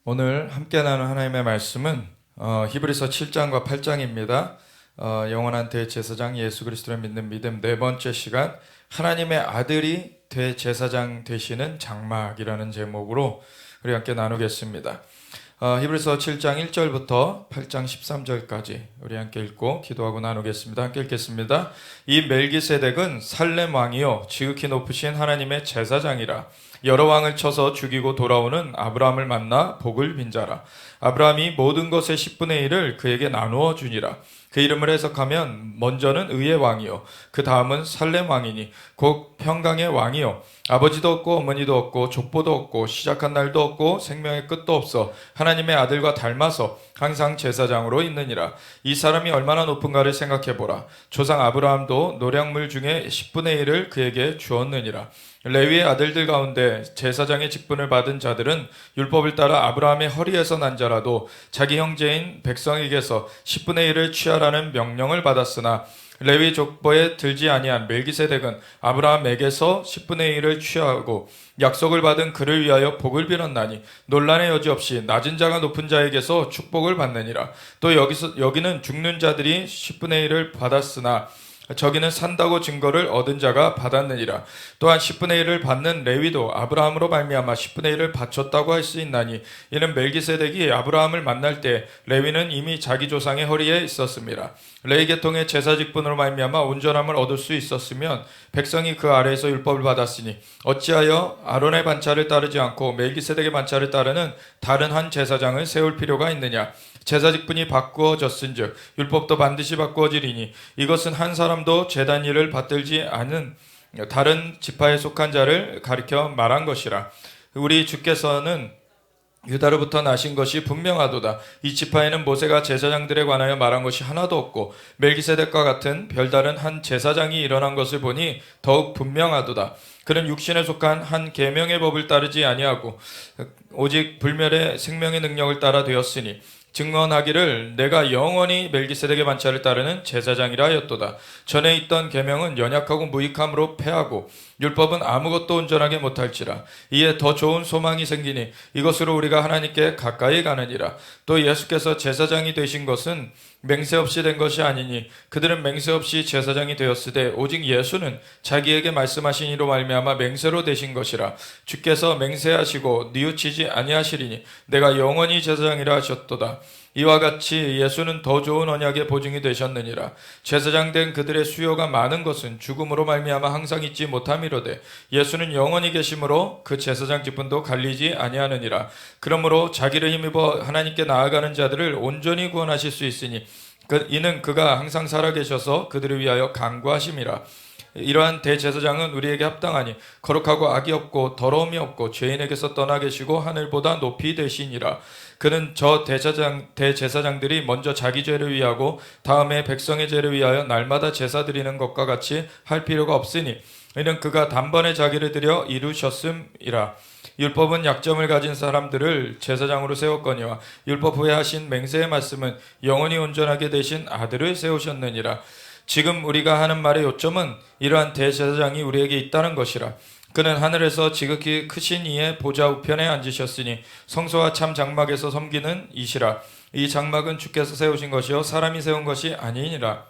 오늘 함께 나눈 하나님의 말씀은 히브리서 7장과 8장입니다. 영원한 대제사장 예수 그리스도를 믿는 믿음 네 번째 시간, 하나님의 아들이 대제사장 되시는 장막이라는 제목으로 우리 함께 나누겠습니다. 히브리서 7장 1절부터 8장 13절까지 우리 함께 읽고 기도하고 나누겠습니다. 함께 읽겠습니다. 이 멜기세덱은 살렘 왕이요 지극히 높으신 하나님의 제사장이라. 여러 왕을 쳐서 죽이고 돌아오는 아브라함을 만나 복을 빈자라. 아브라함이 모든 것의 10분의 1을 그에게 나누어 주니라. 그 이름을 해석하면 먼저는 의의 왕이요 그 다음은 살렘 왕이니 곧 평강의 왕이요 아버지도 없고 어머니도 없고 족보도 없고 시작한 날도 없고 생명의 끝도 없어 하나님의 아들과 닮아서 항상 제사장으로 있느니라. 이 사람이 얼마나 높은가를 생각해보라. 조상 아브라함도 노량물 중에 10분의 1을 그에게 주었느니라. 레위의 아들들 가운데 제사장의 직분을 받은 자들은 율법을 따라 아브라함의 허리에서 난 자라도 자기 형제인 백성에게서 10분의 1을 취하라는 명령을 받았으나 레위 족보에 들지 아니한 멜기세덱은 아브라함에게서 10분의 1을 취하고 약속을 받은 그를 위하여 복을 빌었나니 논란의 여지 없이 낮은 자가 높은 자에게서 축복을 받느니라. 또 여기는 죽는 자들이 10분의 1을 받았으나 저기는 산다고 증거를 얻은 자가 받았느니라. 또한 10분의 1을 받는 레위도 아브라함으로 말미암아 10분의 1을 바쳤다고 할 수 있나니 이는 멜기세덱이 아브라함을 만날 때 레위는 이미 자기 조상의 허리에 있었습니다. 레위 계통의 제사 직분으로 말미암아 온전함을 얻을 수 있었으면 백성이 그 아래에서 율법을 받았으니 어찌하여 아론의 반차를 따르지 않고 멜기세덱의 반차를 따르는 다른 한 제사장을 세울 필요가 있느냐. 제사 직분이 바꾸어졌은즉 율법도 반드시 바꾸어지리니 이것은 한 사람도 제단 일을 받들지 않은 다른 지파에 속한 자를 가리켜 말한 것이라. 우리 주께서는 유다로부터 나신 것이 분명하도다. 이 지파에는 모세가 제사장들에 관하여 말한 것이 하나도 없고 멜기세덱과 같은 별다른 한 제사장이 일어난 것을 보니 더욱 분명하도다. 그는 육신에 속한 한 계명의 법을 따르지 아니하고 오직 불멸의 생명의 능력을 따라 되었으니 증언하기를 내가 영원히 멜기세덱의 반차를 따르는 제사장이라 하였도다. 전에 있던 계명은 연약하고 무익함으로 패하고 율법은 아무것도 온전하게 못할지라. 이에 더 좋은 소망이 생기니 이것으로 우리가 하나님께 가까이 가느니라. 또 예수께서 제사장이 되신 것은 맹세 없이 된 것이 아니니 그들은 맹세 없이 제사장이 되었으되 오직 예수는 자기에게 말씀하신 이로 말미암아 맹세로 되신 것이라. 주께서 맹세하시고 뉘우치지 아니하시리니 내가 영원히 제사장이라 하셨도다. 이와 같이 예수는 더 좋은 언약의 보증이 되셨느니라. 제사장 된 그들의 수요가 많은 것은 죽음으로 말미암아 항상 잊지 못함이로되 예수는 영원히 계심으로 그 제사장 직분도 갈리지 아니하느니라. 그러므로 자기를 힘입어 하나님께 나아가는 자들을 온전히 구원하실 수 있으니 이는 그가 항상 살아계셔서 그들을 위하여 간구하심이라. 이러한 대제사장은 우리에게 합당하니 거룩하고 악이 없고 더러움이 없고 죄인에게서 떠나 계시고 하늘보다 높이 되시니라. 그는 저 대제사장들이 먼저 자기 죄를 위하고 다음에 백성의 죄를 위하여 날마다 제사 드리는 것과 같이 할 필요가 없으니 이는 그가 단번에 자기를 드려 이루셨음이라. 율법은 약점을 가진 사람들을 제사장으로 세웠거니와 율법 후에 하신 맹세의 말씀은 영원히 온전하게 되신 아들을 세우셨느니라. 지금 우리가 하는 말의 요점은 이러한 대제사장이 우리에게 있다는 것이라. 그는 하늘에서 지극히 크신 이의 보좌 우편에 앉으셨으니 성소와 참 장막에서 섬기는 이시라. 이 장막은 주께서 세우신 것이요 사람이 세운 것이 아니니라.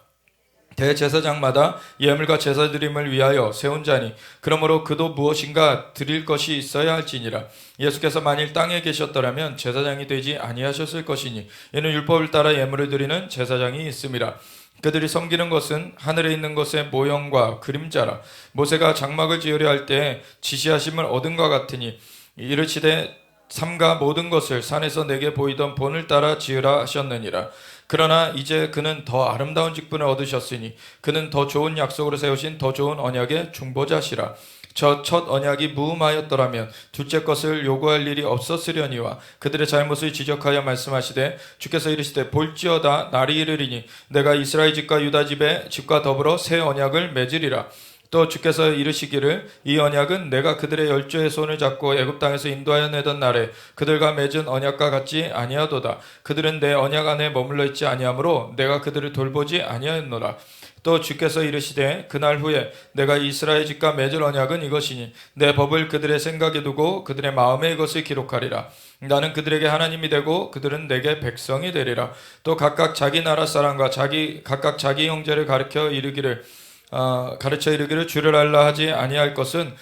대제사장마다 예물과 제사드림을 위하여 세운 자니 그러므로 그도 무엇인가 드릴 것이 있어야 할지니라. 예수께서 만일 땅에 계셨더라면 제사장이 되지 아니하셨을 것이니 이는 율법을 따라 예물을 드리는 제사장이 있음이라. 그들이 섬기는 것은 하늘에 있는 것의 모형과 그림자라. 모세가 장막을 지으려 할 때 지시하심을 얻은 것 같으니 이르시되 삼가 모든 것을 산에서 내게 보이던 본을 따라 지으라 하셨느니라. 그러나 이제 그는 더 아름다운 직분을 얻으셨으니 그는 더 좋은 약속으로 세우신 더 좋은 언약의 중보자시라. 저 첫 언약이 무음하였더라면 둘째 것을 요구할 일이 없었으려니와 그들의 잘못을 지적하여 말씀하시되 주께서 이르시되 볼지어다 날이 이르리니 내가 이스라엘 집과 유다 집의 집과 더불어 새 언약을 맺으리라. 또 주께서 이르시기를 이 언약은 내가 그들의 열조의 손을 잡고 애굽 땅에서 인도하여 내던 날에 그들과 맺은 언약과 같지 아니하도다. 그들은 내 언약 안에 머물러 있지 아니하므로 내가 그들을 돌보지 아니하였노라. 또 주께서 이르시되 그날 후에 내가 이스라엘 집과 맺을 언약은 이것이니 내 법을 그들의 생각에 두고 그들의 마음에 이것을 기록하리라. 나는 그들에게 하나님이 되고 그들은 내게 백성이 되리라. 또 각각 자기 나라 사람과 각각 자기 형제를 가르쳐 이르기를 주를 알라 하지 아니할 것은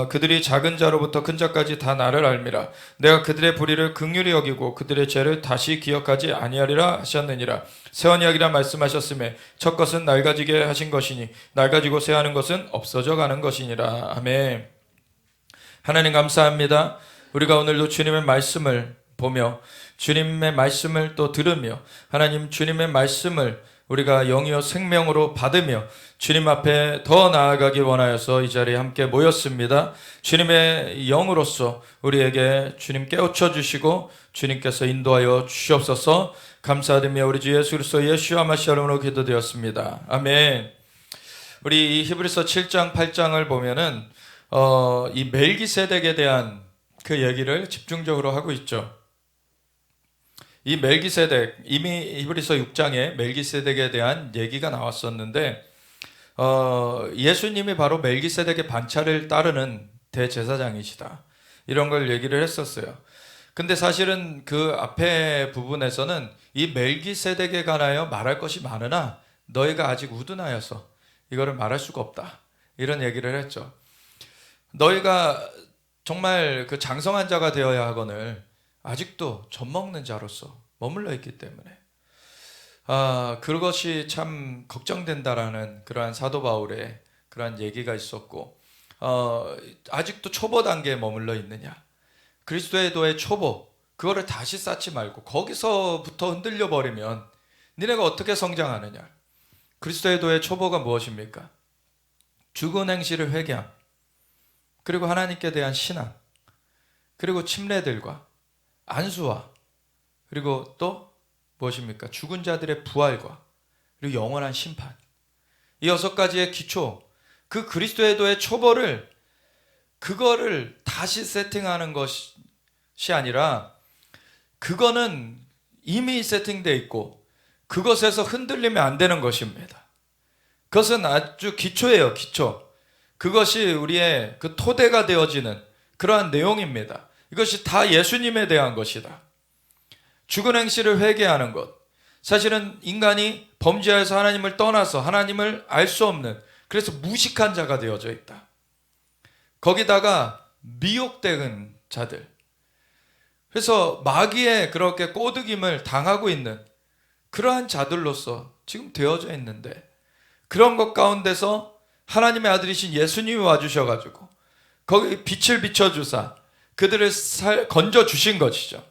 그들이 작은 자로부터 큰 자까지 다 나를 알미라. 내가 그들의 불의를 긍휼히 여기고 그들의 죄를 다시 기억하지 아니하리라 하셨느니라. 새 언약이라 말씀하셨음에 첫 것은 낡아지게 하신 것이니 낡아지고 새하는 것은 없어져 가는 것이니라. 아멘. 하나님 감사합니다. 우리가 오늘도 주님의 말씀을 보며 주님의 말씀을 또 들으며 하나님 주님의 말씀을 우리가 영이요 생명으로 받으며 주님 앞에 더 나아가길 원하여서 이 자리에 함께 모였습니다. 주님의 영으로서 우리에게 주님 깨우쳐 주시고 주님께서 인도하여 주시옵소서. 감사드리며 우리 주 예수 그리스도 예수와 마시아름으로 기도되었습니다. 아멘. 우리 히브리서 7장 8장을 보면은 이 멜기세덱에 대한 그 얘기를 집중적으로 하고 있죠. 이 멜기세덱, 이미 히브리서 6장에 멜기세덱에 대한 얘기가 나왔었는데 예수님이 바로 멜기세덱의 반차를 따르는 대제사장이시다, 이런 걸 얘기를 했었어요. 근데 사실은 그 앞에 부분에서는 이 멜기세덱에 관하여 말할 것이 많으나 너희가 아직 우둔하여서 이거를 말할 수가 없다, 이런 얘기를 했죠. 너희가 정말 그 장성한 자가 되어야 하거늘 아직도 젖먹는 자로서 머물러 있기 때문에 그것이 참 걱정된다라는 그러한 사도 바울의 그러한 얘기가 있었고, 아직도 초보 단계에 머물러 있느냐, 그리스도의 도의 초보 그거를 다시 쌓지 말고 거기서부터 흔들려 버리면 니네가 어떻게 성장하느냐. 그리스도의 도의 초보가 무엇입니까? 죽은 행실을 회개함, 그리고 하나님께 대한 신앙, 그리고 침례들과 안수와, 그리고 또 무엇입니까? 죽은 자들의 부활과 그리고 영원한 심판. 이 6가지의 기초, 그 그리스도의 도의 초보를 그거를 다시 세팅하는 것이 아니라 그거는 이미 세팅되어 있고 그것에서 흔들리면 안 되는 것입니다. 그것은 아주 기초예요, 기초. 그것이 우리의 그 토대가 되어지는 그러한 내용입니다. 이것이 다 예수님에 대한 것이다. 죽은 행실을 회개하는 것. 사실은 인간이 범죄하여서 하나님을 떠나서 하나님을 알 수 없는, 그래서 무식한 자가 되어져 있다. 거기다가 미혹된 자들. 그래서 마귀의 그렇게 꼬드김을 당하고 있는 그러한 자들로서 지금 되어져 있는데, 그런 것 가운데서 하나님의 아들이신 예수님이 와주셔가지고 거기 빛을 비춰주사 그들을 건져주신 것이죠.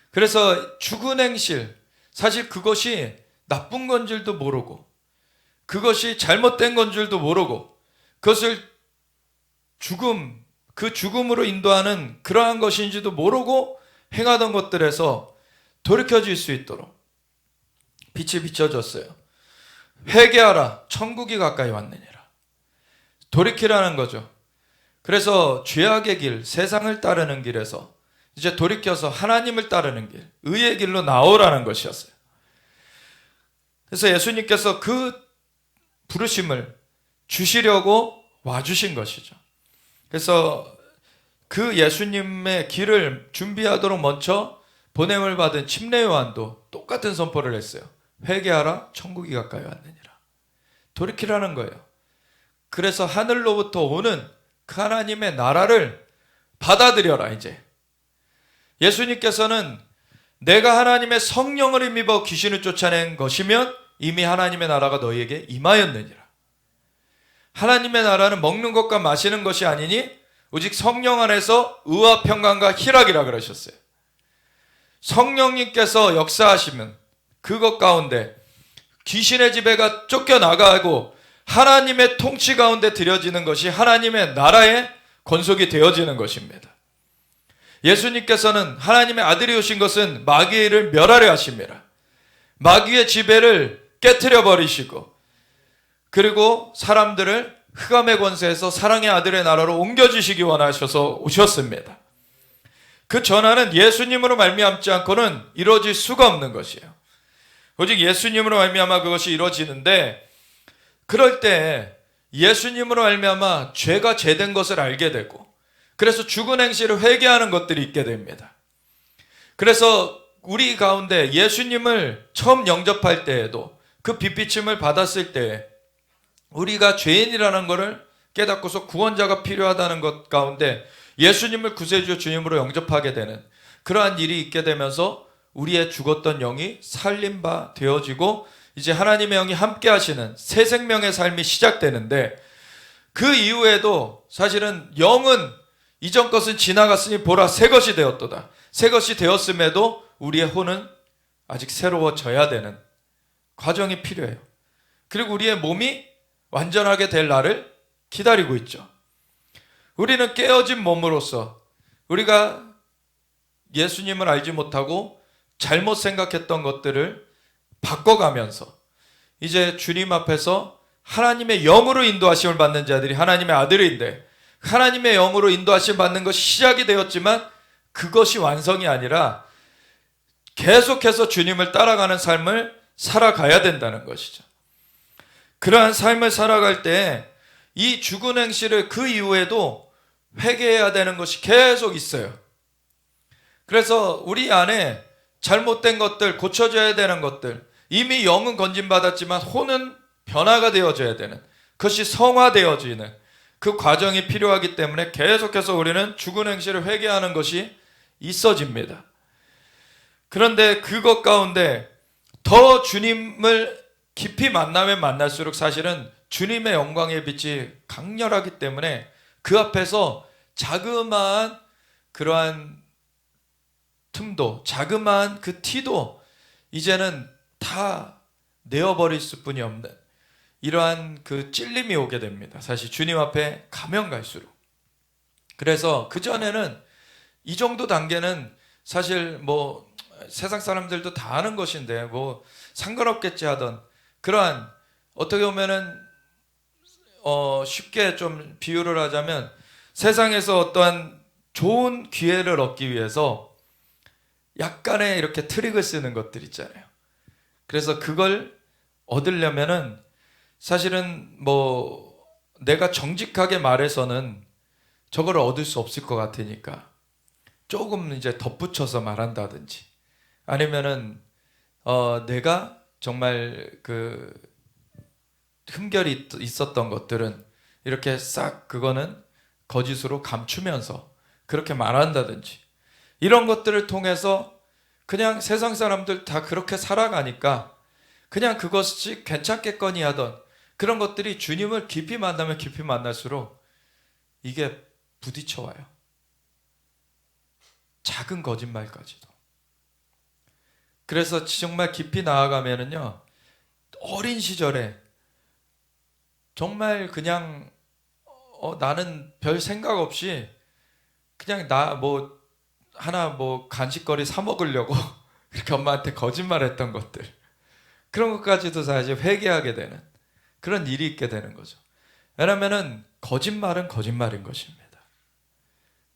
그래서 죽은 행실, 사실 그것이 나쁜 건 줄도 모르고 그것이 잘못된 건 줄도 모르고 그것을 그 죽음으로 인도하는 그러한 것인지도 모르고 행하던 것들에서 돌이켜질 수 있도록 빛이 비춰졌어요. 회개하라, 천국이 가까이 왔느니라. 돌이키라는 거죠. 그래서 죄악의 길, 세상을 따르는 길에서 이제 돌이켜서 하나님을 따르는 길, 의의 길로 나오라는 것이었어요. 그래서 예수님께서 그 부르심을 주시려고 와주신 것이죠. 그래서 그 예수님의 길을 준비하도록 먼저 보냄을 받은 침례 요한도 똑같은 선포를 했어요. 회개하라, 천국이 가까이 왔느니라. 돌이키라는 거예요. 그래서 하늘로부터 오는 그 하나님의 나라를 받아들여라. 이제 예수님께서는 내가 하나님의 성령을 힘입어 귀신을 쫓아낸 것이면 이미 하나님의 나라가 너희에게 임하였느니라. 하나님의 나라는 먹는 것과 마시는 것이 아니니 오직 성령 안에서 의와 평강과 희락이라 그러셨어요. 성령님께서 역사하시면 그것 가운데 귀신의 지배가 쫓겨나가고 하나님의 통치 가운데 들여지는 것이 하나님의 나라의 권속이 되어지는 것입니다. 예수님께서는 하나님의 아들이 오신 것은 마귀의 일을 멸하려 하십니다. 마귀의 지배를 깨트려 버리시고 그리고 사람들을 흑암의 권세에서 사랑의 아들의 나라로 옮겨주시기 원하셔서 오셨습니다. 그 전환은 예수님으로 말미암지 않고는 이루어질 수가 없는 것이에요. 오직 예수님으로 말미암아 그것이 이루어지는데, 그럴 때 예수님으로 말미암아 죄가 죄된 것을 알게 되고, 그래서 죽은 행실을 회개하는 것들이 있게 됩니다. 그래서 우리 가운데 예수님을 처음 영접할 때에도, 그 빛비침을 받았을 때 우리가 죄인이라는 것을 깨닫고서 구원자가 필요하다는 것 가운데 예수님을 구세주 주님으로 영접하게 되는 그러한 일이 있게 되면서 우리의 죽었던 영이 살린 바 되어지고, 이제 하나님의 영이 함께 하시는 새 생명의 삶이 시작되는데, 그 이후에도 사실은 영은 이전 것은 지나갔으니 보라 새 것이 되었도다. 새 것이 되었음에도 우리의 혼은 아직 새로워져야 되는 과정이 필요해요. 그리고 우리의 몸이 완전하게 될 날을 기다리고 있죠. 우리는 깨어진 몸으로서 우리가 예수님을 알지 못하고 잘못 생각했던 것들을 바꿔가면서 이제 주님 앞에서 하나님의 영으로 인도하심을 받는 자들이 하나님의 아들인데, 하나님의 영으로 인도하심을 받는 것이 시작이 되었지만 그것이 완성이 아니라 계속해서 주님을 따라가는 삶을 살아가야 된다는 것이죠. 그러한 삶을 살아갈 때 이 죽은 행실을 그 이후에도 회개해야 되는 것이 계속 있어요. 그래서 우리 안에 잘못된 것들, 고쳐져야 되는 것들, 이미 영은 건진받았지만 혼은 변화가 되어져야 되는, 그것이 성화되어지는 그 과정이 필요하기 때문에 계속해서 우리는 죽은 행실을 회개하는 것이 있어집니다. 그런데 그것 가운데 더 주님을 깊이 만나면 만날수록 사실은 주님의 영광의 빛이 강렬하기 때문에 그 앞에서 자그마한 그러한 틈도, 자그마한 그 티도 이제는 다 내어버릴 수뿐이 없는 이러한 그 찔림이 오게 됩니다. 사실 주님 앞에 가면 갈수록. 그래서 그전에는 이 정도 단계는 사실 뭐 세상 사람들도 다 아는 것인데 뭐 상관없겠지 하던 그러한, 어떻게 보면은 쉽게 좀 비유를 하자면 세상에서 어떠한 좋은 기회를 얻기 위해서 약간의 이렇게 트릭을 쓰는 것들 있잖아요. 그래서 그걸 얻으려면은 사실은 뭐 내가 정직하게 말해서는 저걸 얻을 수 없을 것 같으니까 조금 이제 덧붙여서 말한다든지, 아니면은 내가 정말 그 흠결이 있었던 것들은 이렇게 싹 그거는 거짓으로 감추면서 그렇게 말한다든지, 이런 것들을 통해서 그냥 세상 사람들 다 그렇게 살아가니까 그냥 그것이 괜찮겠거니 하던 그런 것들이 주님을 깊이 만나면 깊이 만날수록 이게 부딪혀와요. 작은 거짓말까지도. 그래서 정말 깊이 나아가면은요, 어린 시절에 정말 그냥 나는 별 생각 없이 그냥 나 뭐 하나 뭐 간식거리 사 먹으려고 이렇게 엄마한테 거짓말했던 것들, 그런 것까지도 사실 회개하게 되는 그런 일이 있게 되는 거죠. 왜냐하면은 거짓말은 거짓말인 것입니다.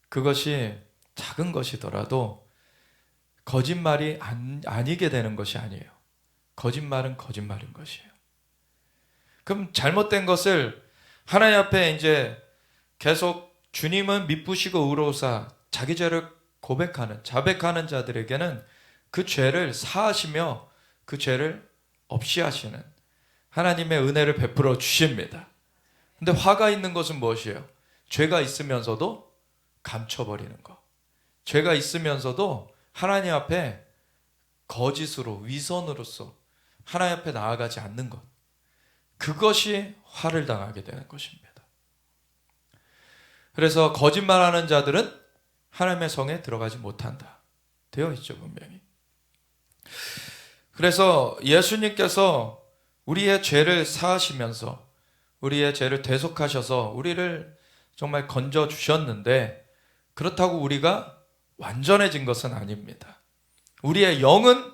그것이 작은 것이더라도 거짓말이 아니게 되는 것이 아니에요. 거짓말은 거짓말인 것이에요. 그럼 잘못된 것을 하나님 앞에 이제 계속 주님은 미쁘시고 의로우사 자기 죄를 고백하는, 자백하는 자들에게는 그 죄를 사하시며 그 죄를 없이 하시는 하나님의 은혜를 베풀어 주십니다. 근데 화가 있는 것은 무엇이에요? 죄가 있으면서도 감춰버리는 것. 죄가 있으면서도 하나님 앞에 거짓으로, 위선으로서 하나님 앞에 나아가지 않는 것. 그것이 화를 당하게 되는 것입니다. 그래서 거짓말하는 자들은 하나님의 성에 들어가지 못한다 되어 있죠, 분명히. 그래서 예수님께서 우리의 죄를 사하시면서 우리의 죄를 대속하셔서 우리를 정말 건져 주셨는데, 그렇다고 우리가 완전해진 것은 아닙니다. 우리의 영은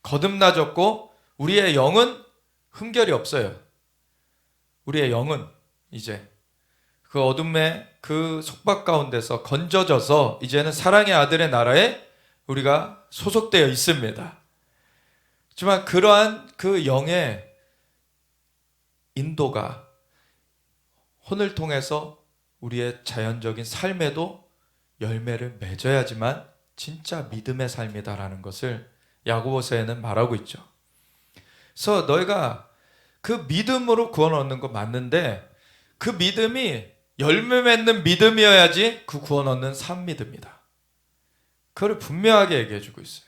거듭나졌고 우리의 영은 흠결이 없어요. 우리의 영은 이제 그 어둠의 그 속박 가운데서 건져져서 이제는 사랑의 아들의 나라에 우리가 소속되어 있습니다. 하지만 그러한 그 영의 인도가 혼을 통해서 우리의 자연적인 삶에도 열매를 맺어야지만 진짜 믿음의 삶이다라는 것을 야고보서에는 말하고 있죠. 그래서 너희가 그 믿음으로 구원 얻는 거 맞는데 그 믿음이 열매 맺는 믿음이어야지 그 구원 얻는 산 믿음이다. 그걸 분명하게 얘기해 주고 있어요.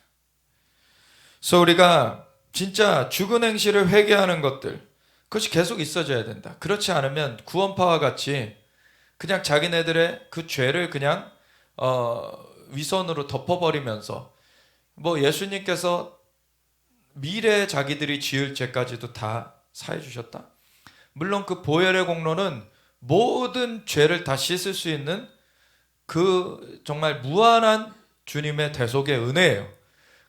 그래서 우리가 진짜 죽은 행실을 회개하는 것들, 그것이 계속 있어져야 된다. 그렇지 않으면 구원파와 같이 그냥 자기네들의 그 죄를 그냥 위선으로 덮어버리면서 뭐 예수님께서 미래에 자기들이 지을 죄까지도 다 사해 주셨다. 물론 그 보혈의 공로는 모든 죄를 다 씻을 수 있는 그 정말 무한한 주님의 대속의 은혜예요.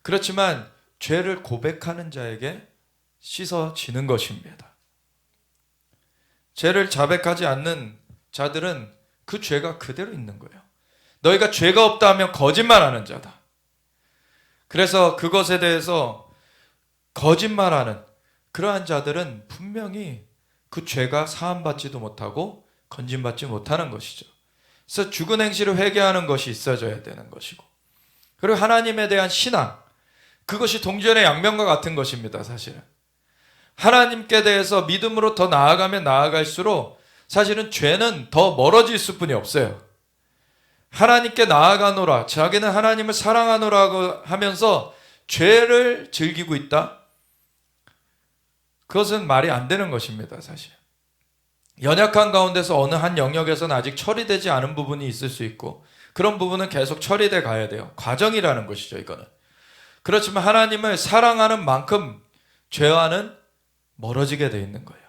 그렇지만 죄를 고백하는 자에게 씻어지는 것입니다. 죄를 자백하지 않는 자들은 그 죄가 그대로 있는 거예요. 너희가 죄가 없다 하면 거짓말하는 자다. 그래서 그것에 대해서 거짓말하는 그러한 자들은 분명히 그 죄가 사함받지도 못하고 건진받지 못하는 것이죠. 그래서 죽은 행실을 회개하는 것이 있어져야 되는 것이고, 그리고 하나님에 대한 신앙, 그것이 동전의 양면과 같은 것입니다. 사실은 하나님께 대해서 믿음으로 더 나아가면 나아갈수록 사실은 죄는 더 멀어질 수뿐이 없어요. 하나님께 나아가노라, 자기는 하나님을 사랑하노라고 하면서 죄를 즐기고 있다? 그것은 말이 안 되는 것입니다. 사실 연약한 가운데서 어느 한 영역에서는 아직 처리되지 않은 부분이 있을 수 있고, 그런 부분은 계속 처리돼 가야 돼요. 과정이라는 것이죠. 이거는. 그렇지만 하나님을 사랑하는 만큼 죄와는 멀어지게 돼 있는 거예요.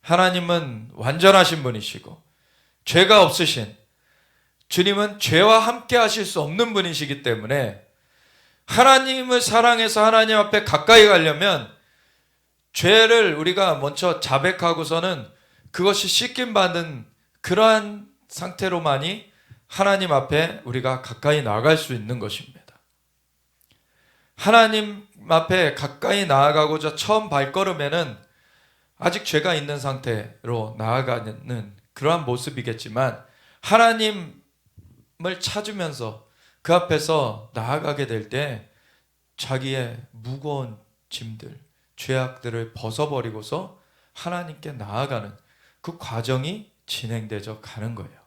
하나님은 완전하신 분이시고 죄가 없으신, 주님은 죄와 함께 하실 수 없는 분이시기 때문에 하나님을 사랑해서 하나님 앞에 가까이 가려면 죄를 우리가 먼저 자백하고서는 그것이 씻김받는 그러한 상태로만이 하나님 앞에 우리가 가까이 나아갈 수 있는 것입니다. 하나님 앞에 가까이 나아가고자 처음 발걸음에는 아직 죄가 있는 상태로 나아가는 그러한 모습이겠지만, 하나님을 찾으면서 그 앞에서 나아가게 될 때 자기의 무거운 짐들, 죄악들을 벗어버리고서 하나님께 나아가는 그 과정이 진행되져 가는 거예요.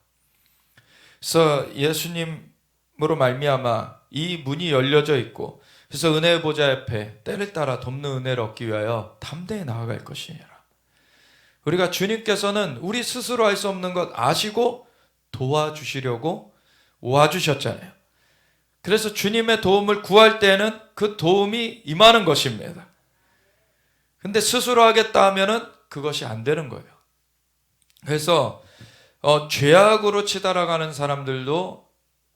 그래서 예수님으로 말미암아 이 문이 열려져 있고, 그래서 은혜의 보좌 옆에 때를 따라 돕는 은혜를 얻기 위하여 담대히 나아갈 것이니라. 우리가 주님께서는 우리 스스로 할 수 없는 것 아시고 도와주시려고 와주셨잖아요. 그래서 주님의 도움을 구할 때는 그 도움이 임하는 것입니다. 근데 스스로 하겠다 하면은 그것이 안 되는 거예요. 그래서 죄악으로 치달아가는 사람들도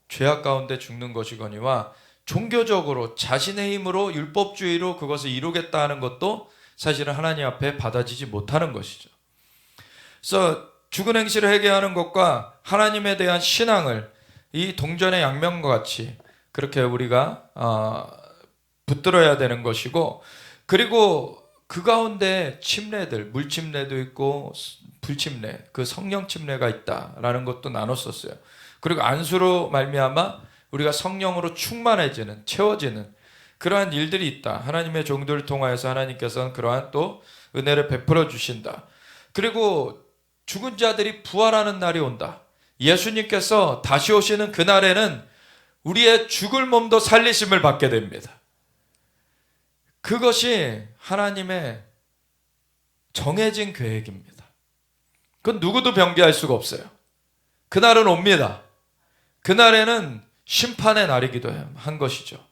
죄악 가운데 죽는 것이거니와, 종교적으로 자신의 힘으로 율법주의로 그것을 이루겠다 하는 것도 사실은 하나님 앞에 받아지지 못하는 것이죠. 그래서 죽은 행실을 회개하는 것과 하나님에 대한 신앙을 이 동전의 양면과 같이 그렇게 우리가 붙들어야 되는 것이고, 그리고 그 가운데 침례들, 물침례도 있고 불침례, 그 성령 침례가 있다라는 것도 나눴었어요. 그리고 안수로 말미암아 우리가 성령으로 충만해지는, 채워지는 그러한 일들이 있다. 하나님의 종들을 통하여서 하나님께서는 그러한 또 은혜를 베풀어 주신다. 그리고 죽은 자들이 부활하는 날이 온다. 예수님께서 다시 오시는 그날에는 우리의 죽을 몸도 살리심을 받게 됩니다. 그것이 하나님의 정해진 계획입니다. 그건 누구도 변개할 수가 없어요. 그날은 옵니다. 그날에는 심판의 날이기도 한 것이죠.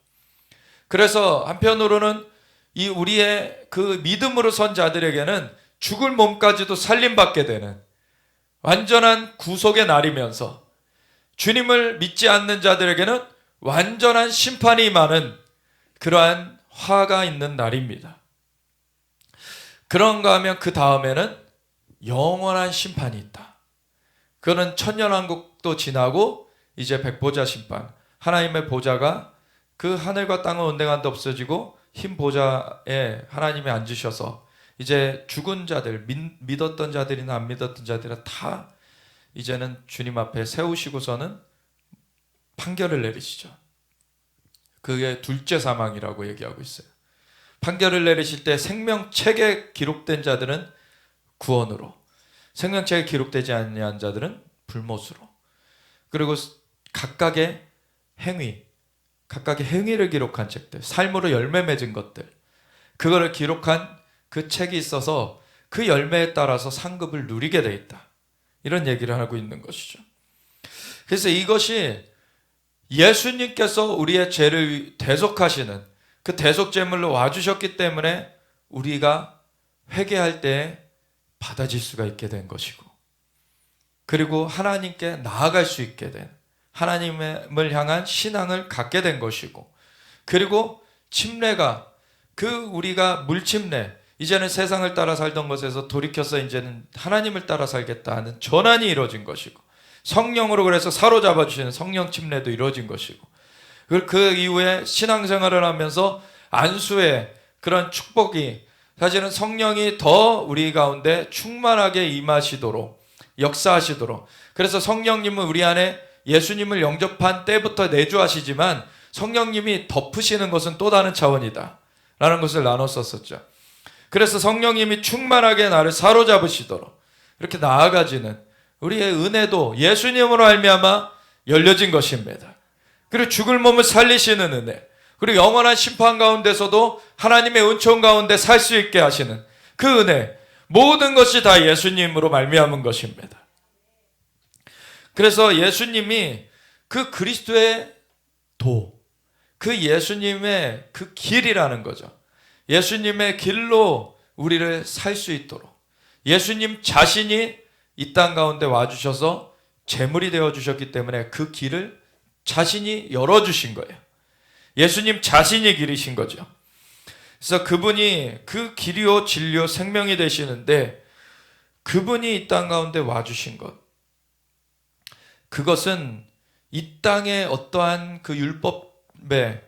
그래서 한편으로는 이 우리의 그 믿음으로 선 자들에게는 죽을 몸까지도 살림받게 되는 완전한 구속의 날이면서, 주님을 믿지 않는 자들에게는 완전한 심판이 임하는 그러한 화가 있는 날입니다. 그런가 하면 그 다음에는 영원한 심판이 있다. 그거는 천년왕국도 지나고 이제 백보자 심판, 하나님의 보좌가 그 하늘과 땅은 온데간데 없어지고 흰 보좌에 하나님이 앉으셔서 이제 죽은 자들, 믿었던 자들이나 안 믿었던 자들은 다 이제는 주님 앞에 세우시고서는 판결을 내리시죠. 그게 둘째 사망이라고 얘기하고 있어요. 판결을 내리실 때 생명책에 기록된 자들은 구원으로, 생명책에 기록되지 아니한 자들은 불못으로, 그리고 각각의 행위를 기록한 책들, 삶으로 열매 맺은 것들, 그거를 기록한 그 책이 있어서 그 열매에 따라서 상급을 누리게 돼 있다. 이런 얘기를 하고 있는 것이죠. 그래서 이것이 예수님께서 우리의 죄를 대속하시는 그 대속제물로 와주셨기 때문에 우리가 회개할 때 받아질 수가 있게 된 것이고, 그리고 하나님께 나아갈 수 있게 된, 하나님을 향한 신앙을 갖게 된 것이고, 그리고 침례가 그 우리가 물침례, 이제는 세상을 따라 살던 것에서 돌이켜서 이제는 하나님을 따라 살겠다 하는 전환이 이루어진 것이고, 성령으로 그래서 사로잡아 주시는 성령 침례도 이루어진 것이고, 그 이후에 신앙생활을 하면서 안수의 그런 축복이, 사실은 성령이 더 우리 가운데 충만하게 임하시도록, 역사하시도록, 그래서 성령님은 우리 안에 예수님을 영접한 때부터 내주하시지만 성령님이 덮으시는 것은 또 다른 차원이다 라는 것을 나눴었죠. 그래서 성령님이 충만하게 나를 사로잡으시도록 이렇게 나아가지는 우리의 은혜도 예수님으로 말미암아 열려진 것입니다. 그리고 죽을 몸을 살리시는 은혜, 그리고 영원한 심판 가운데서도 하나님의 은총 가운데 살 수 있게 하시는 그 은혜, 모든 것이 다 예수님으로 말미암은 것입니다. 그래서 예수님이 그 그리스도의 그 예수님의 그 길이라는 거죠. 예수님의 길로 우리를 살 수 있도록 예수님 자신이 이 땅 가운데 와주셔서 제물이 되어주셨기 때문에 그 길을 자신이 열어주신 거예요. 예수님 자신이 길이신 거죠. 그래서 그분이 그 길이요 진리요 생명이 되시는데, 그분이 이 땅 가운데 와주신 것, 그것은 이 땅의 어떠한 그 율법은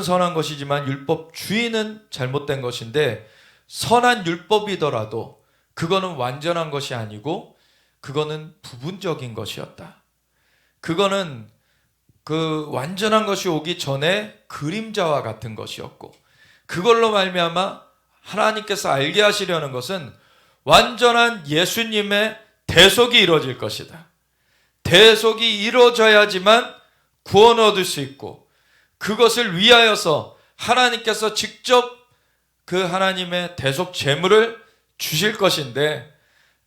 선한 것이지만 율법 주의는 잘못된 것인데, 선한 율법이더라도 그거는 완전한 것이 아니고 그거는 부분적인 것이었다. 그거는 그 완전한 것이 오기 전에 그림자와 같은 것이었고, 그걸로 말미암아 하나님께서 알게 하시려는 것은 완전한 예수님의 대속이 이루어질 것이다. 대속이 이루어져야지만 구원을 얻을 수 있고, 그것을 위하여서 하나님께서 직접 그 하나님의 대속 제물을 주실 것인데,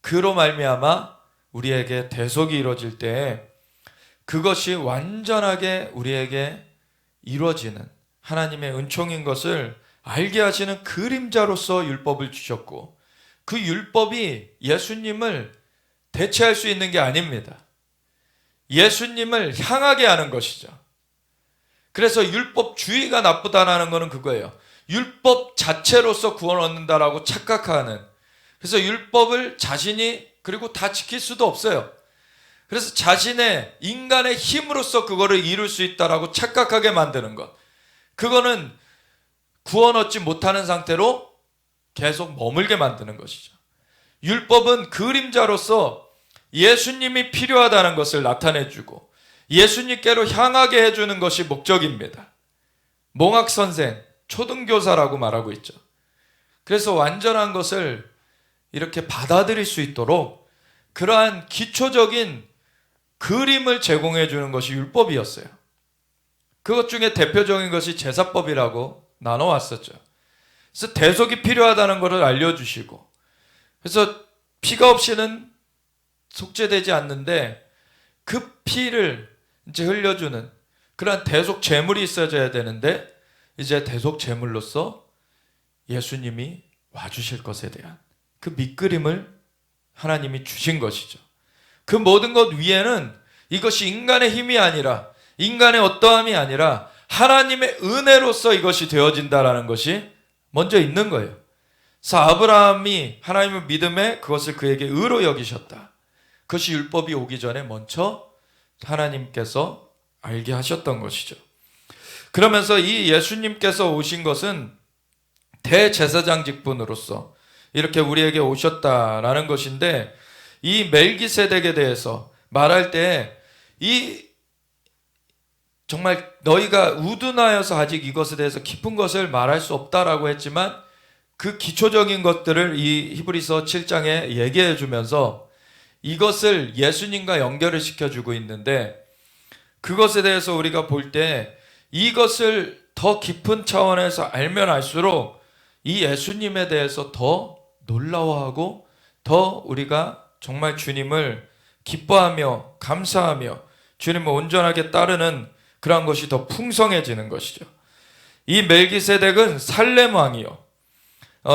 그로 말미암아 우리에게 대속이 이루어질 때 그것이 완전하게 우리에게 이루어지는 하나님의 은총인 것을 알게 하시는 그림자로서 율법을 주셨고, 그 율법이 예수님을 대체할 수 있는 게 아닙니다. 예수님을 향하게 하는 것이죠. 그래서 율법주의가 나쁘다라는 것은 그거예요. 율법 자체로서 구원 얻는다라고 착각하는, 그래서 율법을 자신이 그리고 다 지킬 수도 없어요. 그래서 자신의 인간의 힘으로써 그거를 이룰 수 있다라고 착각하게 만드는 것, 그거는 구원 얻지 못하는 상태로 계속 머물게 만드는 것이죠. 율법은 그림자로서 예수님이 필요하다는 것을 나타내주고 예수님께로 향하게 해주는 것이 목적입니다. 몽학선생, 초등교사라고 말하고 있죠. 그래서 완전한 것을 이렇게 받아들일 수 있도록 그러한 기초적인 그림을 제공해 주는 것이 율법이었어요. 그것 중에 대표적인 것이 제사법이라고 나눠왔었죠. 그래서 대속이 필요하다는 것을 알려주시고, 그래서 피가 없이는 속죄되지 않는데 그 피를 이제 흘려주는 그러한 대속 제물이 있어져야 되는데, 이제 대속 제물로서 예수님이 와주실 것에 대한 그 밑그림을 하나님이 주신 것이죠. 그 모든 것 위에는 이것이 인간의 힘이 아니라, 인간의 어떠함이 아니라 하나님의 은혜로서 이것이 되어진다라는 것이 먼저 있는 거예요. 그래서 아브라함이 하나님을 믿음에 그것을 그에게 의로 여기셨다. 그것이 율법이 오기 전에 먼저 하나님께서 알게 하셨던 것이죠. 그러면서 이 예수님께서 오신 것은 대제사장 직분으로서 이렇게 우리에게 오셨다라는 것인데, 이 멜기세덱에 대해서 말할 때 이 정말 너희가 우둔하여서 아직 이것에 대해서 깊은 것을 말할 수 없다라고 했지만, 그 기초적인 것들을 이 히브리서 7장에 얘기해 주면서 이것을 예수님과 연결을 시켜주고 있는데, 그것에 대해서 우리가 볼 때 이것을 더 깊은 차원에서 알면 알수록 이 예수님에 대해서 더 놀라워하고 더 우리가 정말 주님을 기뻐하며 감사하며 주님을 온전하게 따르는 그런 것이 더 풍성해지는 것이죠. 이 멜기세덱은 살렘 왕이요.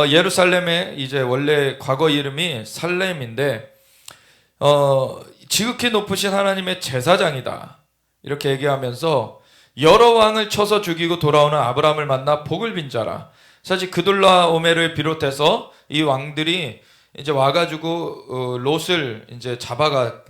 예루살렘의 이제 원래 과거 이름이 살렘인데, 지극히 높으신 하나님의 제사장이다. 이렇게 얘기하면서 여러 왕을 쳐서 죽이고 돌아오는 아브라함을 만나 복을 빈 자라. 사실 그둘라오메를 비롯해서 이 왕들이 이제 와가지고 롯을 이제 잡아가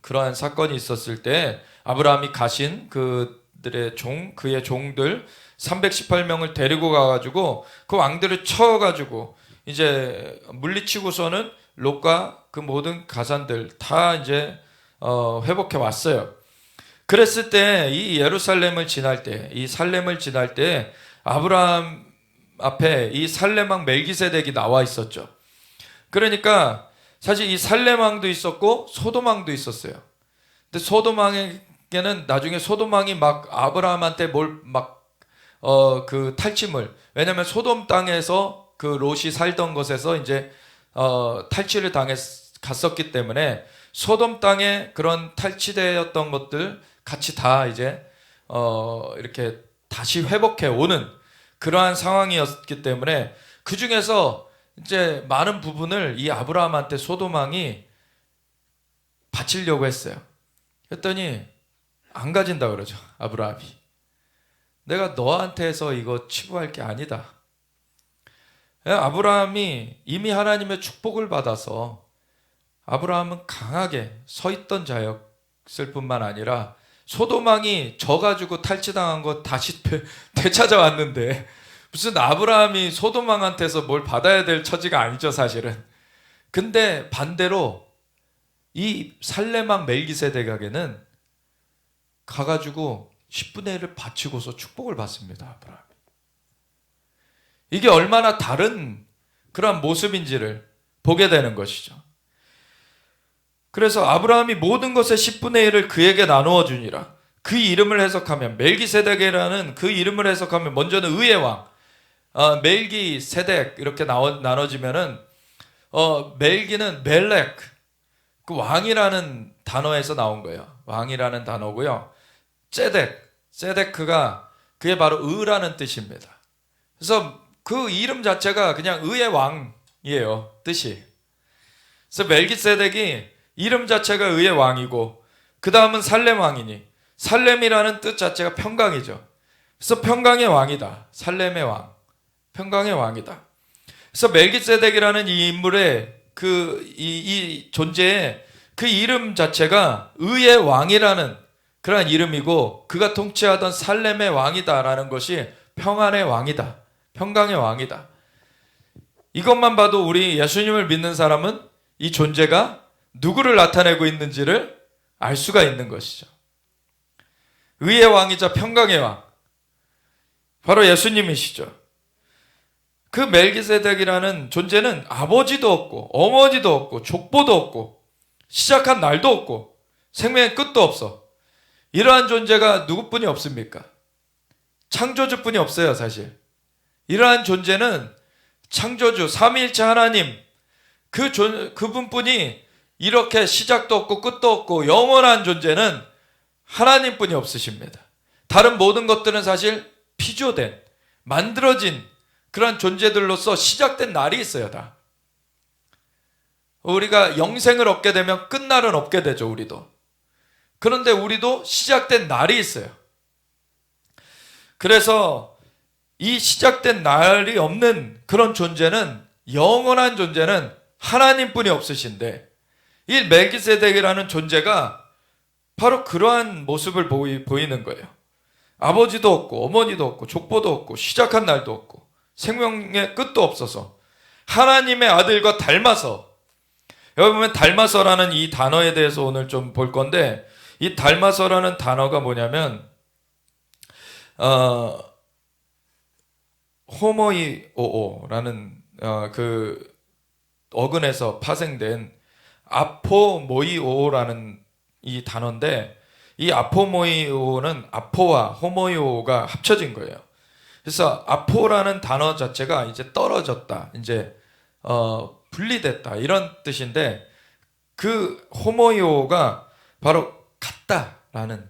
그러한 사건이 있었을 때 아브라함이 가신 그들의 그의 종들 318명을 데리고 가가지고 그 왕들을 쳐가지고 이제 물리치고서는 롯과 그 모든 가산들 다 이제 회복해 왔어요. 그랬을 때 이 예루살렘을 지날 때, 이 살렘을 지날 때 아브라함 앞에 이 살렘 왕 멜기세덱이 나와 있었죠. 그러니까 사실 이 살렘 왕도 있었고 소돔 왕도 있었어요. 근데 소돔 왕에게는 나중에 소돔 왕이 막 아브라함한테 그 탈취물, 왜냐면 소돔 땅에서 그 롯이 살던 곳에서 이제 탈취를 갔었기 때문에 소돔 땅에 그런 탈취되었던 것들 같이 다 이제 이렇게 다시 회복해 오는 그러한 상황이었기 때문에 그 중에서 이제 많은 부분을 이 아브라함한테 소돔 왕이 바치려고 했어요. 그랬더니 안 가진다 그러죠. 아브라함이. 내가 너한테서 이거 치부할 게 아니다. 아브라함이 이미 하나님의 축복을 받아서 아브라함은 강하게 서 있던 자였을 뿐만 아니라 소돔 왕이 져가지고 탈취당한 거 다시 되찾아왔는데 무슨 아브라함이 소돔 왕한테서 뭘 받아야 될 처지가 아니죠, 사실은. 근데 반대로 이 살렘 왕 멜기세덱에게는 가가지고 10분의 1을 바치고서 축복을 받습니다, 아브라함이. 이게 얼마나 다른 그런 모습인지를 보게 되는 것이죠. 그래서 아브라함이 모든 것의 10분의 1을 그에게 나누어 주니라. 그 이름을 해석하면, 멜기세덱이라는 그 이름을 해석하면 먼저는 의의 왕, 멜기세덱 이렇게 나눠지면은 멜기는 멜렉, 그 왕이라는 단어에서 나온 거예요. 왕이라는 단어고요. 세덱크가 그게 바로 의라는 뜻입니다. 그래서 그 이름 자체가 그냥 의의 왕이에요, 뜻이. 그래서 멜기세덱이 이름 자체가 의의 왕이고, 그 다음은 살렘 왕이니, 살렘이라는 뜻 자체가 평강이죠. 그래서 평강의 왕이다. 살렘의 왕, 평강의 왕이다. 그래서 멜기세덱이라는 이 인물의 이 존재의 그 이름 자체가 의의 왕이라는 그런 이름이고, 그가 통치하던 살렘의 왕이다라는 것이 평안의 왕이다, 평강의 왕이다. 이것만 봐도 우리 예수님을 믿는 사람은 이 존재가 누구를 나타내고 있는지를 알 수가 있는 것이죠. 의의 왕이자 평강의 왕, 바로 예수님이시죠. 그 멜기세덱이라는 존재는 아버지도 없고 어머니도 없고 족보도 없고 시작한 날도 없고 생명의 끝도 없어. 이러한 존재가 누구뿐이 없습니까? 창조주뿐이 없어요, 사실. 이러한 존재는 창조주 삼위일체 하나님, 그분뿐이, 이렇게 시작도 없고 끝도 없고 영원한 존재는 하나님뿐이 없으십니다. 다른 모든 것들은 사실 피조된, 만들어진 그런 존재들로서 시작된 날이 있어요, 다. 우리가 영생을 얻게 되면 끝날은 없게 되죠, 우리도. 그런데 우리도 시작된 날이 있어요. 그래서 이 시작된 날이 없는 그런 존재는 영원한 존재는 하나님뿐이 없으신데 이 멜기세덱이라는 존재가 바로 그러한 모습을 보이는 거예요. 아버지도 없고 어머니도 없고 족보도 없고 시작한 날도 없고 생명의 끝도 없어서 하나님의 아들과 닮아서, 여기 보면 닮아서라는 이 단어에 대해서 오늘 좀 볼 건데, 이 닮아서라는 단어가 뭐냐면 호모이오오라는 그 어근에서 파생된 아포모이오라는 이 단어인데, 이 아포모이오는 아포와 호모이오가 합쳐진 거예요. 그래서 아포라는 단어 자체가 이제 떨어졌다, 이제 분리됐다 이런 뜻인데, 그 호모이오가 바로 같다라는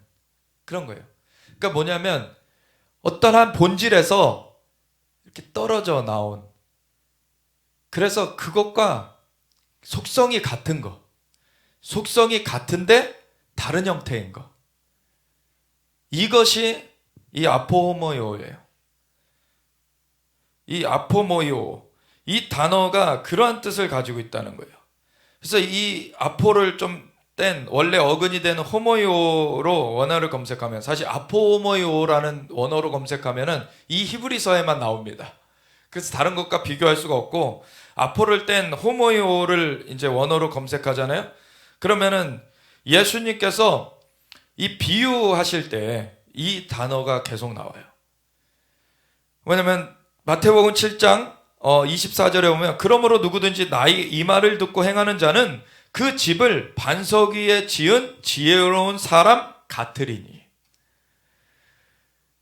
그런 거예요. 그러니까 뭐냐면 어떠한 본질에서 이렇게 떨어져 나온, 그래서 그것과 속성이 같은 거, 속성이 같은데 다른 형태인 거, 이것이 이 아포모이오예요. 이 아포모이오, 이 단어가 그러한 뜻을 가지고 있다는 거예요. 그래서 이 아포를 좀 뗀 원래 어근이 되는 호모이오로 원어를 검색하면, 사실 아포모이오라는 원어로 검색하면은 이 히브리서에만 나옵니다. 그래서 다른 것과 비교할 수가 없고, 아포를 뗀 호모이오를 이제 원어로 검색하잖아요. 그러면은 예수님께서 이 비유하실 때 이 단어가 계속 나와요. 왜냐면 마태복음 7장 24절에 보면, 그러므로 누구든지 나의 이 말을 듣고 행하는 자는 그 집을 반석 위에 지은 지혜로운 사람 같으리니.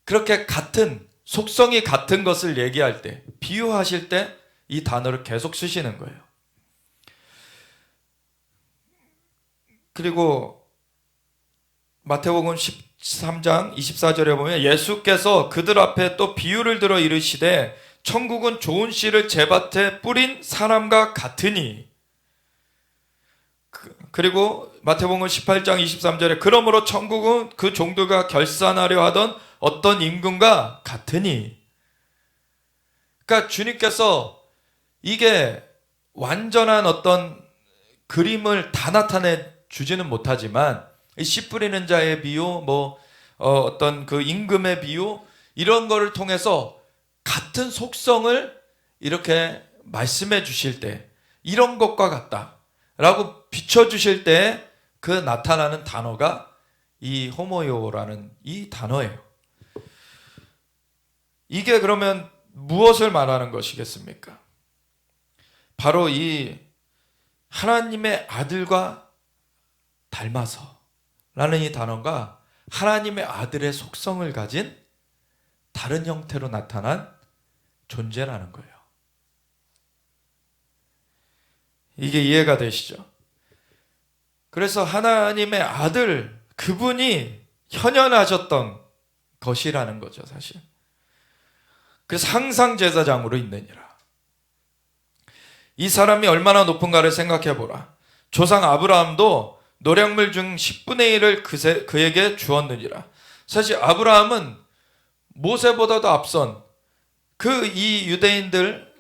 그렇게 같은, 속성이 같은 것을 얘기할 때, 비유하실 때 이 단어를 계속 쓰시는 거예요. 그리고 마태복음 13장 24절에 보면 예수께서 그들 앞에 또 비유를 들어 이르시되 천국은 좋은 씨를 제밭에 뿌린 사람과 같으니. 그리고 마태복음 18장 23절에 그러므로 천국은 그 종들과 결산하려 하던 어떤 임금과 같으니. 그러니까 주님께서 이게 완전한 어떤 그림을 다 나타내 주지는 못하지만, 씨 뿌리는 자의 비유, 어떤 그 임금의 비유, 이런 거를 통해서 같은 속성을 이렇게 말씀해 주실 때, 이런 것과 같다라고 비춰주실 때 그 나타나는 단어가 이 호모요라는 이 단어예요. 이게 그러면 무엇을 말하는 것이겠습니까? 바로 이 하나님의 아들과 닮아서 라는 이 단어가 하나님의 아들의 속성을 가진 다른 형태로 나타난 존재라는 거예요. 이게 이해가 되시죠? 그래서 하나님의 아들, 그분이 현현하셨던 것이라는 거죠, 사실. 그래서 항상 제사장으로 있느니라. 이 사람이 얼마나 높은가를 생각해 보라. 조상 아브라함도 노량물 중 10분의 1을 그에게 주었느니라. 사실 아브라함은 모세보다도 앞선 이 유대인들,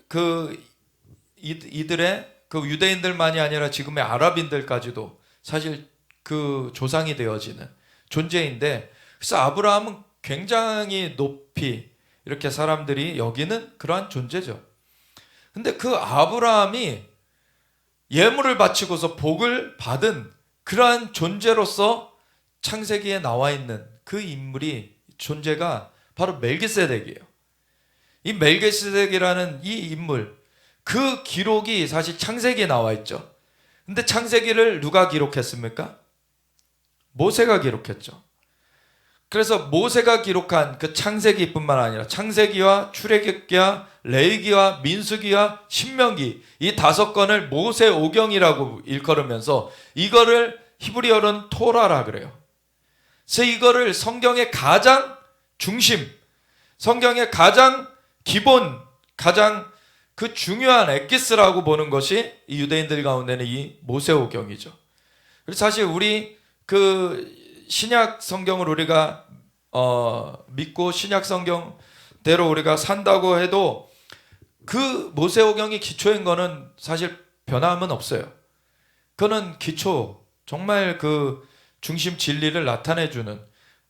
이들의 그 유대인들만이 아니라 지금의 아랍인들까지도 사실 그 조상이 되어지는 존재인데, 그래서 아브라함은 굉장히 높이 이렇게 사람들이 여기는 그러한 존재죠. 근데 그 아브라함이 예물을 바치고서 복을 받은 그러한 존재로서 창세기에 나와 있는 그 인물이, 존재가 바로 멜기세덱이에요. 이 멜기세덱이라는 이 인물, 그 기록이 사실 창세기에 나와 있죠. 근데 창세기를 누가 기록했습니까? 모세가 기록했죠. 그래서 모세가 기록한 그 창세기뿐만 아니라 창세기와 출애굽기와 레위기와 민수기와 신명기, 이 5권을 모세오경이라고 일컬으면서 이거를 히브리어로는 토라라 그래요. 그래서 이거를 성경의 가장 중심, 성경의 가장 기본, 가장 그 중요한 엑기스라고 보는 것이 이 유대인들 가운데는 이 모세오경이죠. 그래서 사실 우리 그 신약 성경을 우리가 믿고 신약 성경대로 우리가 산다고 해도 그 모세오경이 기초인 거는 사실 변함은 없어요. 그거는 기초, 정말 그 중심 진리를 나타내주는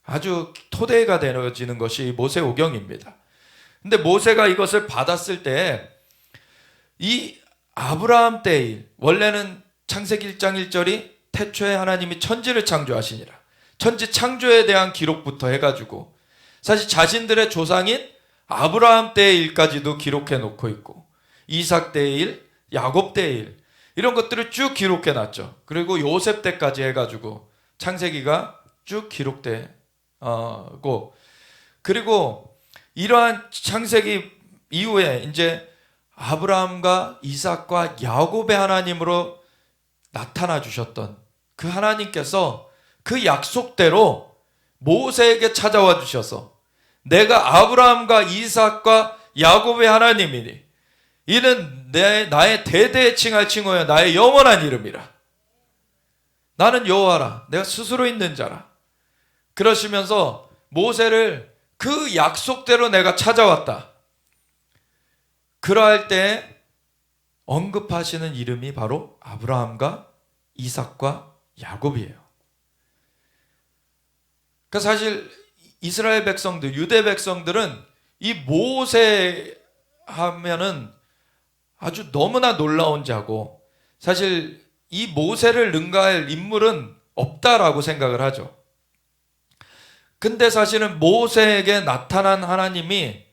아주 토대가 되어지는 것이 모세오경입니다. 근데 모세가 이것을 받았을 때 이 아브라함 때의 일, 원래는 창세기 1장 1절이 태초에 하나님이 천지를 창조하시니라, 천지 창조에 대한 기록부터 해가지고 사실 자신들의 조상인 아브라함 때의 일까지도 기록해 놓고 있고, 이삭 때의 일, 야곱 때의 일, 이런 것들을 쭉 기록해 놨죠. 그리고 요셉 때까지 해가지고 창세기가 쭉 기록되고, 그리고 이러한 창세기 이후에 이제 아브라함과 이삭과 야곱의 하나님으로 나타나 주셨던 그 하나님께서 그 약속대로 모세에게 찾아와 주셔서 내가 아브라함과 이삭과 야곱의 하나님이니 이는 나의 대대에 칭할 칭호여 나의 영원한 이름이라. 나는 여호와라. 내가 스스로 있는 자라. 그러시면서 모세를 그 약속대로 내가 찾아왔다. 그러할 때 언급하시는 이름이 바로 아브라함과 이삭과 야곱이에요. 그러니까 사실 이스라엘 백성들, 유대 백성들은 이 모세 하면은 아주 너무나 놀라운 자고, 사실 이 모세를 능가할 인물은 없다라고 생각을 하죠. 근데 사실은 모세에게 나타난 하나님이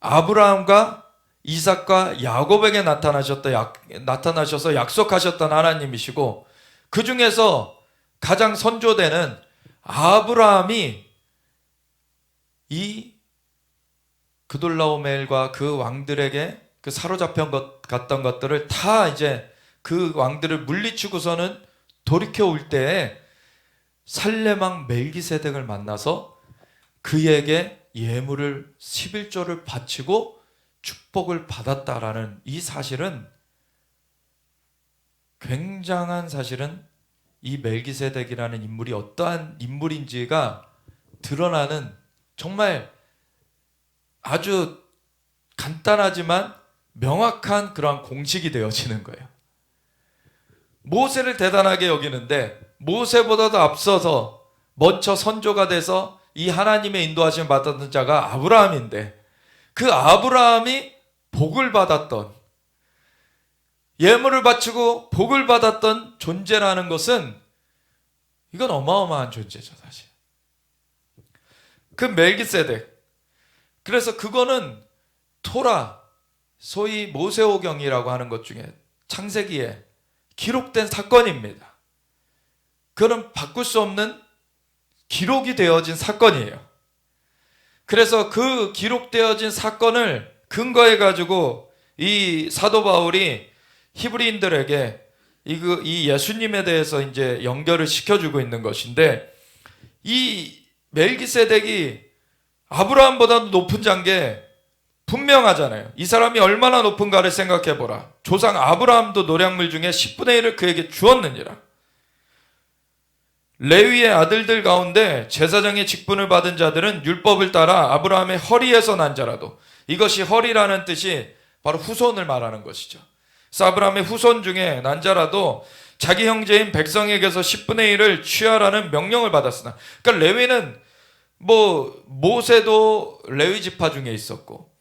아브라함과 이삭과 야곱에게 나타나셔서 약속하셨던 하나님이시고, 그 중에서 가장 선조되는 아브라함이 이 그돌라오멜과 그 왕들에게 그 사로잡혀 갔던 것들을 다 이제 그 왕들을 물리치고서는 돌이켜 올 때에 살레망 멜기세덱을 만나서 그에게 예물을 11조를 바치고 축복을 받았다라는 이 사실은, 굉장한 사실은 이 멜기세덱이라는 인물이 어떠한 인물인지가 드러나는 정말 아주 간단하지만 명확한 그러한 공식이 되어지는 거예요. 모세를 대단하게 여기는데 모세보다도 앞서서 먼저 선조가 돼서 이 하나님의 인도하심을 받았던 자가 아브라함인데, 그 아브라함이 복을 받았던, 예물을 바치고 복을 받았던 존재라는 것은 이건 어마어마한 존재죠, 사실. 그 멜기세덱, 그래서 그거는 토라, 소위 모세오경이라고 하는 것 중에 창세기에 기록된 사건입니다. 그건 바꿀 수 없는 기록이 되어진 사건이에요. 그래서 그 기록되어진 사건을 근거해 가지고 이 사도 바울이 히브리인들에게 이 예수님에 대해서 이제 연결을 시켜주고 있는 것인데, 이 멜기세덱이 아브라함보다도 높은 자인 게 분명하잖아요. 이 사람이 얼마나 높은가를 생각해 보라. 조상 아브라함도 노략물 중에 10분의 1을 그에게 주었느니라. 레위의 아들들 가운데 제사장의 직분을 받은 자들은 율법을 따라 아브라함의 허리에서 난 자라도, 이것이 허리라는 뜻이 바로 후손을 말하는 것이죠. 그래서 아브라함의 후손 중에 난 자라도 자기 형제인 백성에게서 10분의 1을 취하라는 명령을 받았으나, 그러니까 레위는 모세도 레위 지파 중에 있었고,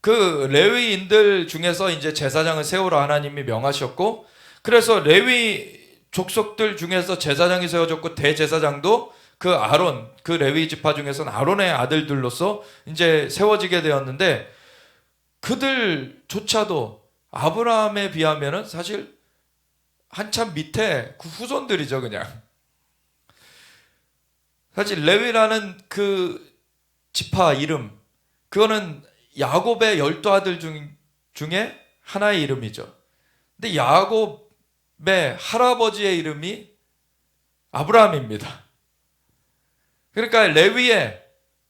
그 레위인들 중에서 이제 제사장을 세우라 하나님이 명하셨고, 그래서 레위 족속들 중에서 제사장이 세워졌고, 대제사장도 그 아론, 그 레위 지파 중에서는 아론의 아들들로서 이제 세워지게 되었는데, 그들조차도 아브라함에 비하면은 사실 한참 밑에 그 후손들이죠, 그냥. 사실 레위라는 그 지파 이름, 그거는 야곱의 12아들 중에 하나의 이름이죠. 근데 야곱의 할아버지의 이름이 아브라함입니다. 그러니까 레위의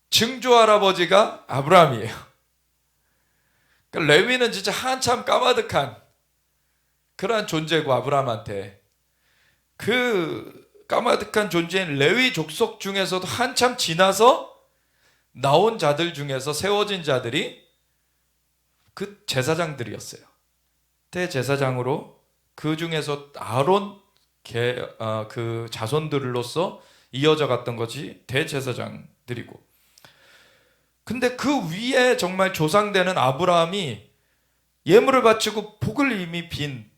증조 할아버지가 아브라함이에요. 그러니까 레위는 진짜 한참 까마득한 그러한 존재고, 아브라함한테 그 까마득한 존재인 레위 족속 중에서도 한참 지나서 나온 자들 중에서 세워진 자들이 그 제사장들이었어요. 대제사장으로 그 중에서 아론 그 자손들로서 이어져 갔던 것이 대제사장들이고, 근데 그 위에 정말 조상되는 아브라함이 예물을 바치고 복을 이미 빈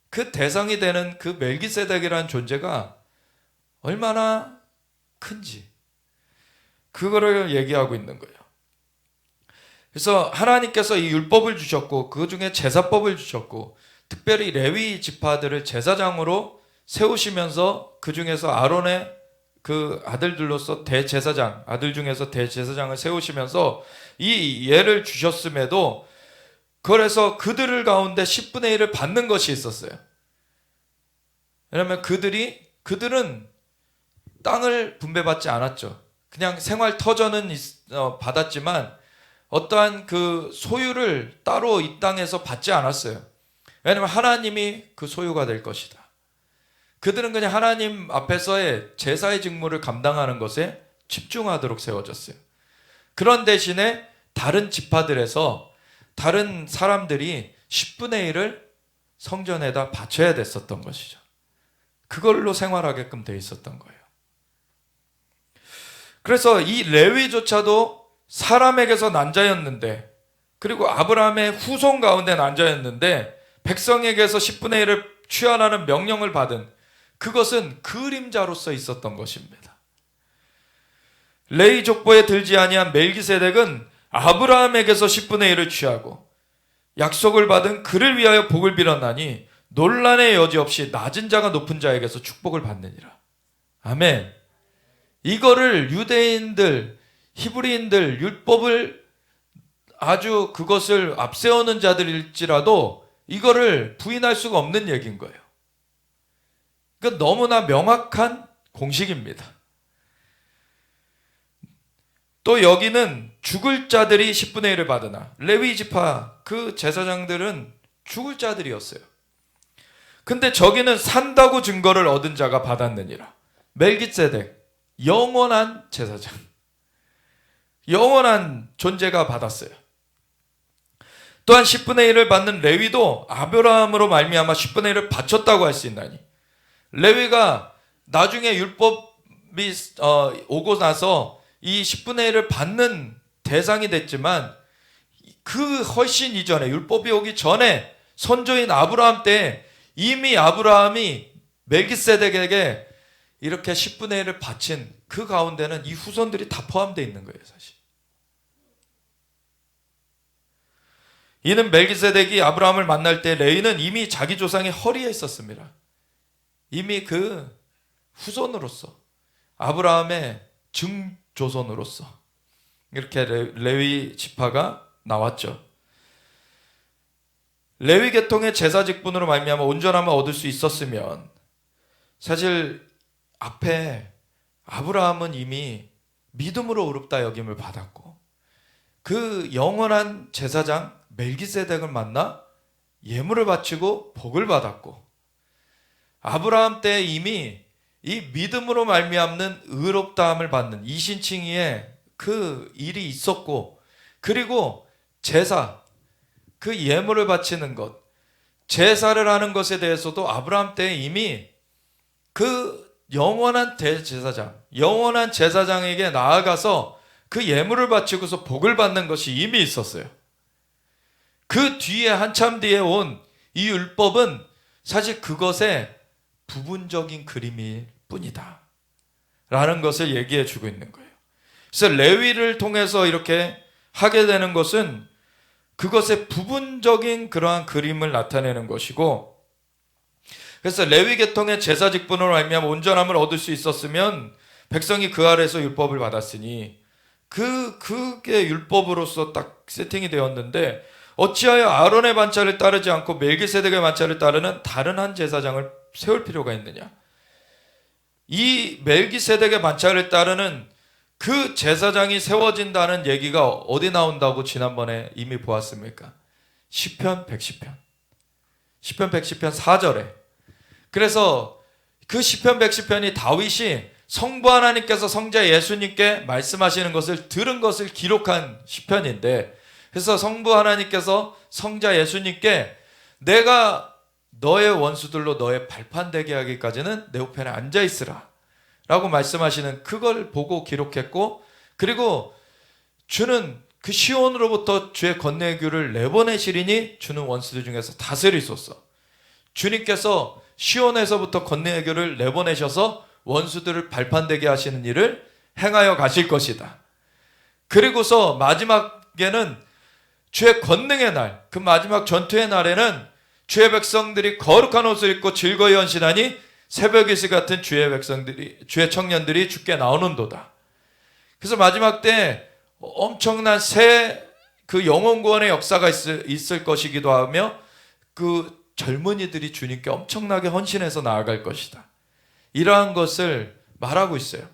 그 대상이 되는 그 멜기세덱이라는 존재가 얼마나 큰지, 그거를 얘기하고 있는 거예요. 그래서 하나님께서 이 율법을 주셨고 그 중에 제사법을 주셨고, 특별히 레위 지파들을 제사장으로 세우시면서 그 중에서 아론의 그 아들들로서 대제사장, 아들 중에서 대제사장을 세우시면서 이 예를 주셨음에도, 그래서 그들을 가운데 10분의 1을 받는 것이 있었어요. 왜냐하면 그들은 땅을 분배받지 않았죠. 그냥 생활 터전은 받았지만 어떠한 그 소유를 따로 이 땅에서 받지 않았어요. 왜냐하면 하나님이 그 소유가 될 것이다. 그들은 그냥 하나님 앞에서의 제사의 직무를 감당하는 것에 집중하도록 세워졌어요. 그런 대신에 다른 지파들에서 다른 사람들이 10분의 1을 성전에다 바쳐야 됐었던 것이죠. 그걸로 생활하게끔 돼 있었던 거예요. 그래서 이 레위조차도 사람에게서 난 자였는데, 그리고 아브라함의 후손 가운데 난 자였는데, 백성에게서 10분의 1을 취하라는 명령을 받은, 그것은 그림자로서 있었던 것입니다. 레위 족보에 들지 아니한 멜기세덱은 아브라함에게서 10분의 1을 취하고 약속을 받은 그를 위하여 복을 빌었나니 논란의 여지 없이 낮은 자가 높은 자에게서 축복을 받느니라. 아멘. 이거를 유대인들, 히브리인들, 율법을 아주 그것을 앞세우는 자들일지라도 이거를 부인할 수가 없는 얘기인 거예요. 그러니까 너무나 명확한 공식입니다. 또 여기는 죽을 자들이 10분의 1을 받으나, 레위 지파 그 제사장들은 죽을 자들이었어요. 근데 저기는 산다고 증거를 얻은 자가 받았느니라. 멜기세덱, 영원한 제사장, 영원한 존재가 받았어요. 또한 10분의 1을 받는 레위도 아브라함으로 말미암아 10분의 1을 바쳤다고 할 수 있나니, 레위가 나중에 율법이 오고 나서 이 10분의 1을 받는 대상이 됐지만, 그 훨씬 이전에, 율법이 오기 전에 선조인 아브라함 때 이미 아브라함이 멜기세덱에게 이렇게 10분의 1을 바친 그 가운데는 이 후손들이 다 포함되어 있는 거예요, 사실. 이는 멜기세덱이 아브라함을 만날 때 레위는 이미 자기 조상의 허리에 있었습니다. 이미 그 후손으로서, 아브라함의 증조손으로서 이렇게 레위 지파가 나왔죠. 레위 계통의 제사 직분으로 말미암아 온전함을 얻을 수 있었으면, 사실 앞에 아브라함은 이미 믿음으로 의롭다 여김을 받았고, 그 영원한 제사장 멜기세덱을 만나 예물을 바치고 복을 받았고, 아브라함 때 이미 이 믿음으로 말미암는 의롭다함을 받는 이신칭의의 그 일이 있었고, 그리고 제사, 그 예물을 바치는 것, 제사를 하는 것에 대해서도 아브라함 때 이미 그 영원한 대제사장, 영원한 제사장에게 나아가서 그 예물을 바치고서 복을 받는 것이 이미 있었어요. 그 뒤에, 한참 뒤에 온 이 율법은 사실 그것의 부분적인 그림일 뿐이다 라는 것을 얘기해 주고 있는 거예요. 그래서 레위를 통해서 이렇게 하게 되는 것은 그것의 부분적인 그러한 그림을 나타내는 것이고, 그래서 레위 계통의 제사 직분으로 말미암아 온전함을 얻을 수 있었으면 백성이 그 아래에서 율법을 받았으니 그게 율법으로서 딱 세팅이 되었는데, 어찌하여 아론의 반차를 따르지 않고 멜기세덱의 반차를 따르는 다른 한 제사장을 세울 필요가 있느냐. 이 멜기세덱의 반차를 따르는 그 제사장이 세워진다는 얘기가 어디 나온다고 지난번에 이미 보았습니까? 시편 110편. 시편 110편 4절에. 그래서 그 시편 110편이 다윗이 성부 하나님께서 성자 예수님께 말씀하시는 것을 들은 것을 기록한 시편인데, 그래서 성부 하나님께서 성자 예수님께 내가 너의 원수들로 너의 발판 되게 하기까지는 내 우편에 앉아 있으라 라고 말씀하시는 그걸 보고 기록했고, 그리고 주는 그 시온으로부터 주의 건네교를 내보내시리니 주는 원수들 중에서 다스리소서. 주님께서 시온에서부터 건네교를 내보내셔서 원수들을 발판되게 하시는 일을 행하여 가실 것이다. 그리고서 마지막에는 주의 권능의 날, 그 마지막 전투의 날에는 주의 백성들이 거룩한 옷을 입고 즐거이 헌신하니 새벽 이슬 같은 주의 백성들이, 주의 청년들이 주께 나오는도다. 그래서 마지막 때 엄청난 새 그 영혼 구원의 역사가 있을 것이기도 하며 그 젊은이들이 주님께 엄청나게 헌신해서 나아갈 것이다. 이러한 것을 말하고 있어요.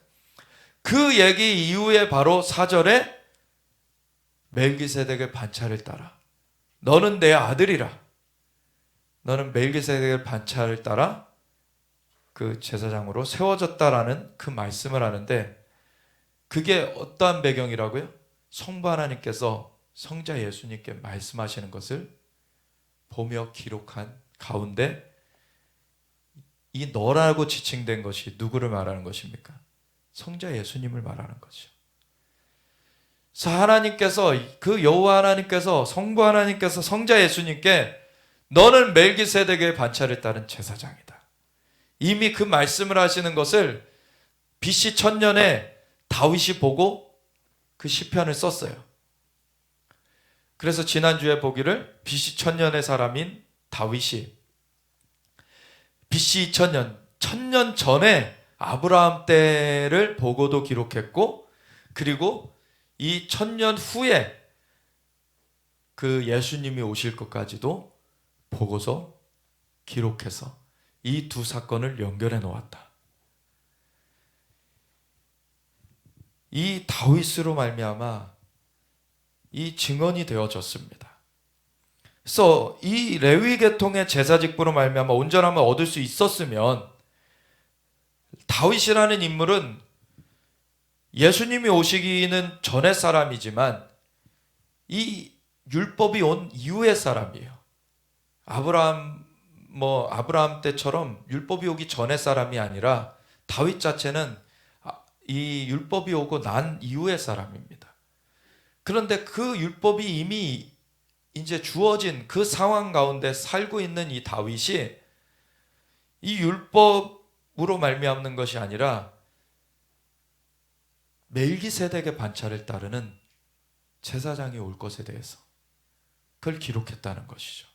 그 얘기 이후에 바로 4절에 멜기세덱의 반차를 따라 너는 내 아들이라. 너는 멜기세덱의 반차를 따라 그 제사장으로 세워졌다라는 그 말씀을 하는데, 그게 어떠한 배경이라고요? 성부 하나님께서 성자 예수님께 말씀하시는 것을 보며 기록한 가운데 이 너라고 지칭된 것이 누구를 말하는 것입니까? 성자 예수님을 말하는 거죠. 그래서 하나님께서, 그 여호와 하나님께서, 성부 하나님께서 성자 예수님께 너는 멜기세덱의 반차를 따른 제사장이다. 이미 그 말씀을 하시는 것을 BC 1000년에 다윗이 보고 그 시편을 썼어요. 그래서 지난주에 보기를 BC 1000년의 사람인 다윗이 BC 2000년, 1000년 전에 아브라함 때를 보고도 기록했고, 그리고 이 1000년 후에 그 예수님이 오실 것까지도 보고서 기록해서 이 두 사건을 연결해 놓았다. 이 다윗으로 말미암아 이 증언이 되어졌습니다. 그래서 이 레위 계통의 제사 직분으로 말미암아 온전함을 얻을 수 있었으면, 다윗이라는 인물은 예수님이 오시기는 전의 사람이지만 이 율법이 온 이후의 사람이에요. 아브라함 때처럼 율법이 오기 전의 사람이 아니라 다윗 자체는 이 율법이 오고 난 이후의 사람입니다. 그런데 그 율법이 이미 이제 주어진 그 상황 가운데 살고 있는 이 다윗이 이 율법으로 말미암는 것이 아니라 멜기세덱의 반차를 따르는 제사장이 올 것에 대해서 그걸 기록했다는 것이죠.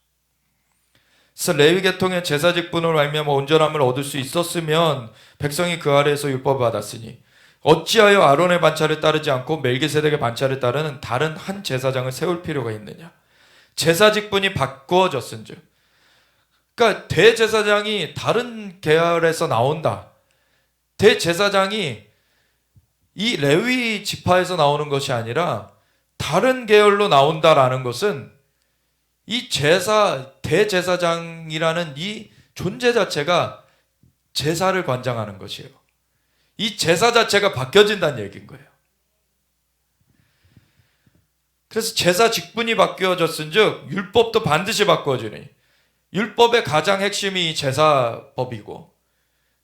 그래서 레위 계통의 제사 직분으로 말미암아 온전함을 얻을 수 있었으면 백성이 그 아래에서 율법을 받았으니 어찌하여 아론의 반차를 따르지 않고 멜기세덱의 반차를 따르는 다른 한 제사장을 세울 필요가 있느냐. 제사 직분이 바꾸어졌은즉, 그러니까 대제사장이 다른 계열에서 나온다. 대제사장이 이 레위 지파에서 나오는 것이 아니라 다른 계열로 나온다라는 것은 이 대제사장이라는 이 존재 자체가 제사를 관장하는 것이에요. 이 제사 자체가 바뀌어진다는 얘기인 거예요. 그래서 제사 직분이 바뀌어졌은즉 율법도 반드시 바꿔주니, 율법의 가장 핵심이 제사법이고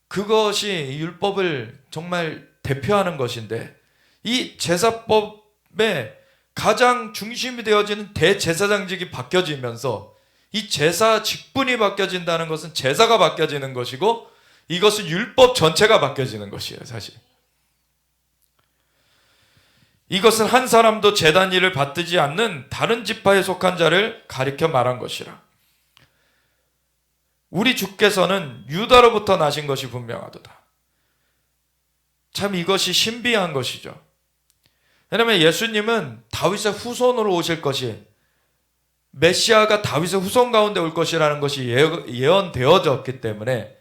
그것이 율법을 정말 대표하는 것인데, 이 제사법의 가장 중심이 되어지는 대제사장직이 바뀌어지면서 이 제사 직분이 바뀌어진다는 것은 제사가 바뀌어지는 것이고, 이것은 율법 전체가 바뀌어지는 것이에요. 사실 이것은 한 사람도 제단 일을 받지 않는 다른 지파에 속한 자를 가리켜 말한 것이라. 우리 주께서는 유다로부터 나신 것이 분명하도다. 참 이것이 신비한 것이죠. 왜냐하면 예수님은 다윗의 후손으로 오실 것이, 메시아가 다윗의 후손 가운데 올 것이라는 것이 예언되어졌기 때문에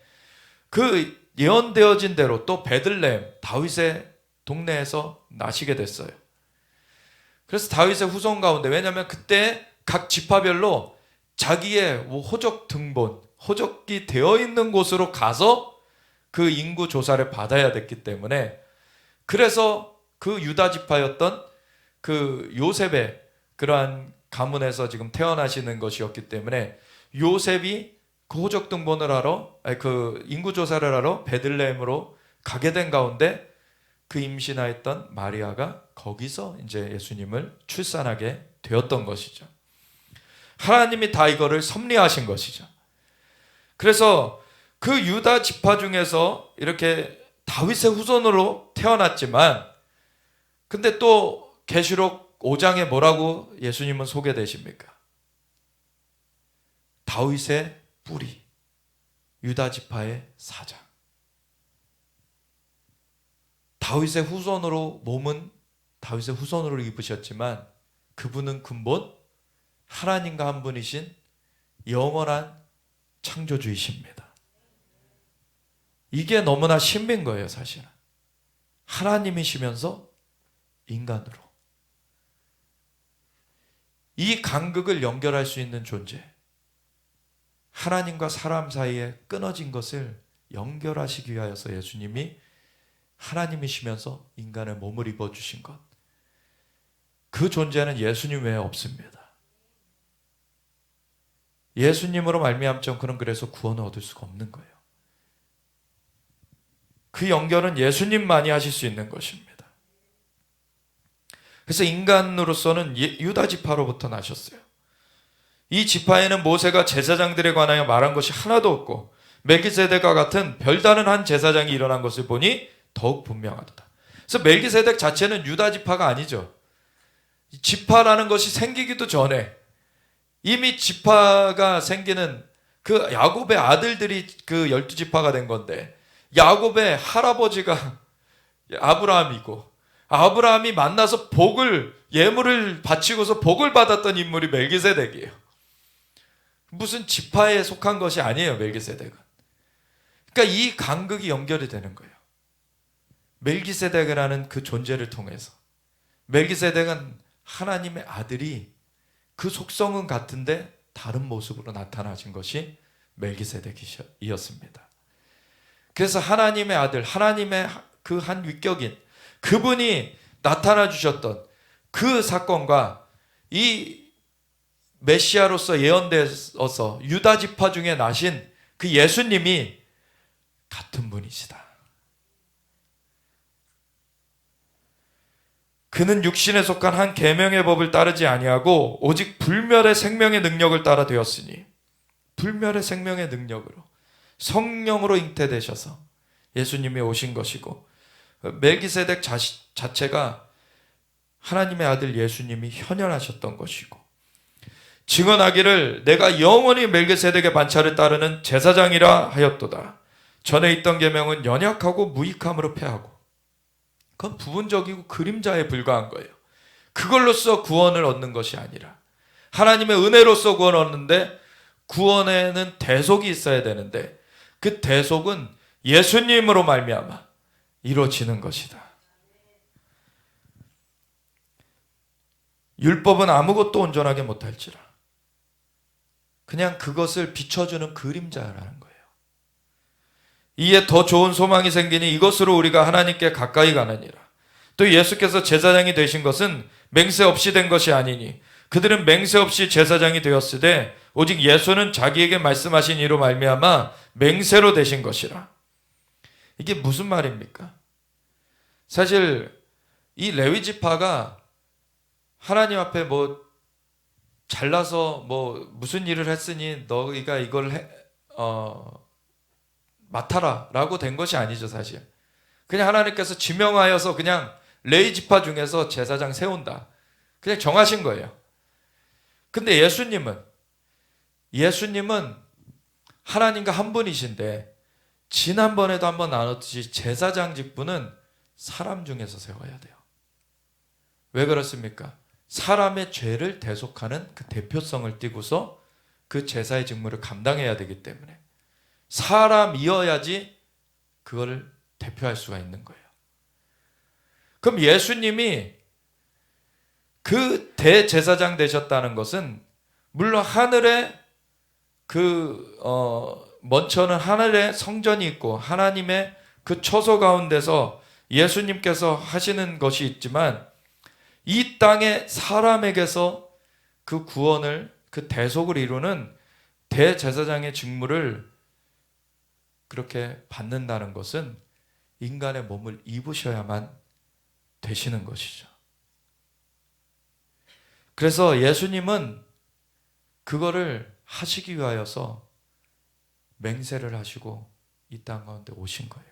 그 예언되어진 대로 또 베들레헴 다윗의 동네에서 나시게 됐어요. 그래서 다윗의 후손 가운데, 왜냐하면 그때 각 지파별로 자기의 호적 등본, 호적이 되어 있는 곳으로 가서 그 인구 조사를 받아야 됐기 때문에, 그래서 그 유다 지파였던 그 요셉의 그러한 가문에서 지금 태어나시는 것이었기 때문에 요셉이 그 호적 등본을 하러, 그 인구 조사를 하러 베들레헴으로 가게 된 가운데 그 임신하였던 마리아가 거기서 이제 예수님을 출산하게 되었던 것이죠. 하나님이 다 이거를 섭리하신 것이죠. 그래서 그 유다 지파 중에서 이렇게 다윗의 후손으로 태어났지만, 근데 또 계시록 5장에 뭐라고 예수님은 소개되십니까? 다윗의 뿌리, 유다 지파의 사장. 다윗의 후손으로, 몸은 다윗의 후손으로 입으셨지만 그분은 근본 하나님과 한 분이신 영원한 창조주이십니다. 이게 너무나 신비인 거예요, 사실은. 하나님이시면서 인간으로. 이 간극을 연결할 수 있는 존재, 하나님과 사람 사이에 끊어진 것을 연결하시기 위하여서 예수님이 하나님이시면서 인간의 몸을 입어주신 것, 그 존재는 예수님 외에 없습니다. 예수님으로 말미암자 그는 그래서 구원을 얻을 수가 없는 거예요. 그 연결은 예수님만이 하실 수 있는 것입니다. 그래서 인간으로서는 유다 지파로부터 나셨어요. 이 지파에는 모세가 제사장들에 관하여 말한 것이 하나도 없고 멜기세덱과 같은 별다른 한 제사장이 일어난 것을 보니 더욱 분명하도다. 그래서 멜기세덱 자체는 유다 지파가 아니죠. 지파라는 것이 생기기도 전에 이미 지파가 생기는 그 야곱의 아들들이 그 12지파가 된 건데, 야곱의 할아버지가 아브라함이고 아브라함이 만나서 복을, 예물을 바치고서 복을 받았던 인물이 멜기세덱이에요. 무슨 지파에 속한 것이 아니에요, 멜기세덱은. 그러니까 이 간극이 연결이 되는 거예요. 멜기세덱이라는 그 존재를 통해서. 멜기세덱은 하나님의 아들이 그 속성은 같은데 다른 모습으로 나타나신 것이 멜기세덱이었습니다. 그래서 하나님의 아들, 하나님의 그 한 위격인 그분이 나타나 주셨던 그 사건과 이 메시아로서 예언되어서 유다 지파 중에 나신 그 예수님이 같은 분이시다. 그는 육신에 속한 한 계명의 법을 따르지 아니하고 오직 불멸의 생명의 능력을 따라 되었으니, 불멸의 생명의 능력으로 성령으로 잉태되셔서 예수님이 오신 것이고, 멜기세덱 자체가 하나님의 아들 예수님이 현현하셨던 것이고, 증언하기를 내가 영원히 멜기세덱의 반차를 따르는 제사장이라 하였도다. 전에 있던 계명은 연약하고 무익함으로 패하고, 그건 부분적이고 그림자에 불과한 거예요. 그걸로써 구원을 얻는 것이 아니라 하나님의 은혜로서 구원을 얻는데, 구원에는 대속이 있어야 되는데 그 대속은 예수님으로 말미암아 이루어지는 것이다. 율법은 아무것도 온전하게 못할지라 그냥 그것을 비춰주는 그림자라는 거예요. 이에 더 좋은 소망이 생기니 이것으로 우리가 하나님께 가까이 가느니라. 또 예수께서 제사장이 되신 것은 맹세 없이 된 것이 아니니 그들은 맹세 없이 제사장이 되었으되 오직 예수는 자기에게 말씀하신 이로 말미암아 맹세로 되신 것이라. 이게 무슨 말입니까? 사실 이 레위 지파가 하나님 앞에 뭐 잘나서 뭐 무슨 일을 했으니 너희가 이걸 맡아라 라고 된 것이 아니죠. 사실 그냥 하나님께서 지명하여서 그냥 레위 지파 중에서 제사장 세운다, 그냥 정하신 거예요. 근데 예수님은 하나님과 한 분이신데, 지난번에도 한번 나눴듯이 제사장 직분은 사람 중에서 세워야 돼요. 왜 그렇습니까? 사람의 죄를 대속하는 그 대표성을 띠고서 그 제사의 직무를 감당해야 되기 때문에 사람이어야지 그거를 대표할 수가 있는 거예요. 그럼 예수님이 그 대제사장 되셨다는 것은 물론 하늘에 먼저는 하늘에 성전이 있고 하나님의 그 처소 가운데서 예수님께서 하시는 것이 있지만, 이 땅의 사람에게서 그 구원을, 그 대속을 이루는 대제사장의 직무를 그렇게 받는다는 것은 인간의 몸을 입으셔야만 되시는 것이죠. 그래서 예수님은 그거를 하시기 위하여서 맹세를 하시고 이 땅 가운데 오신 거예요.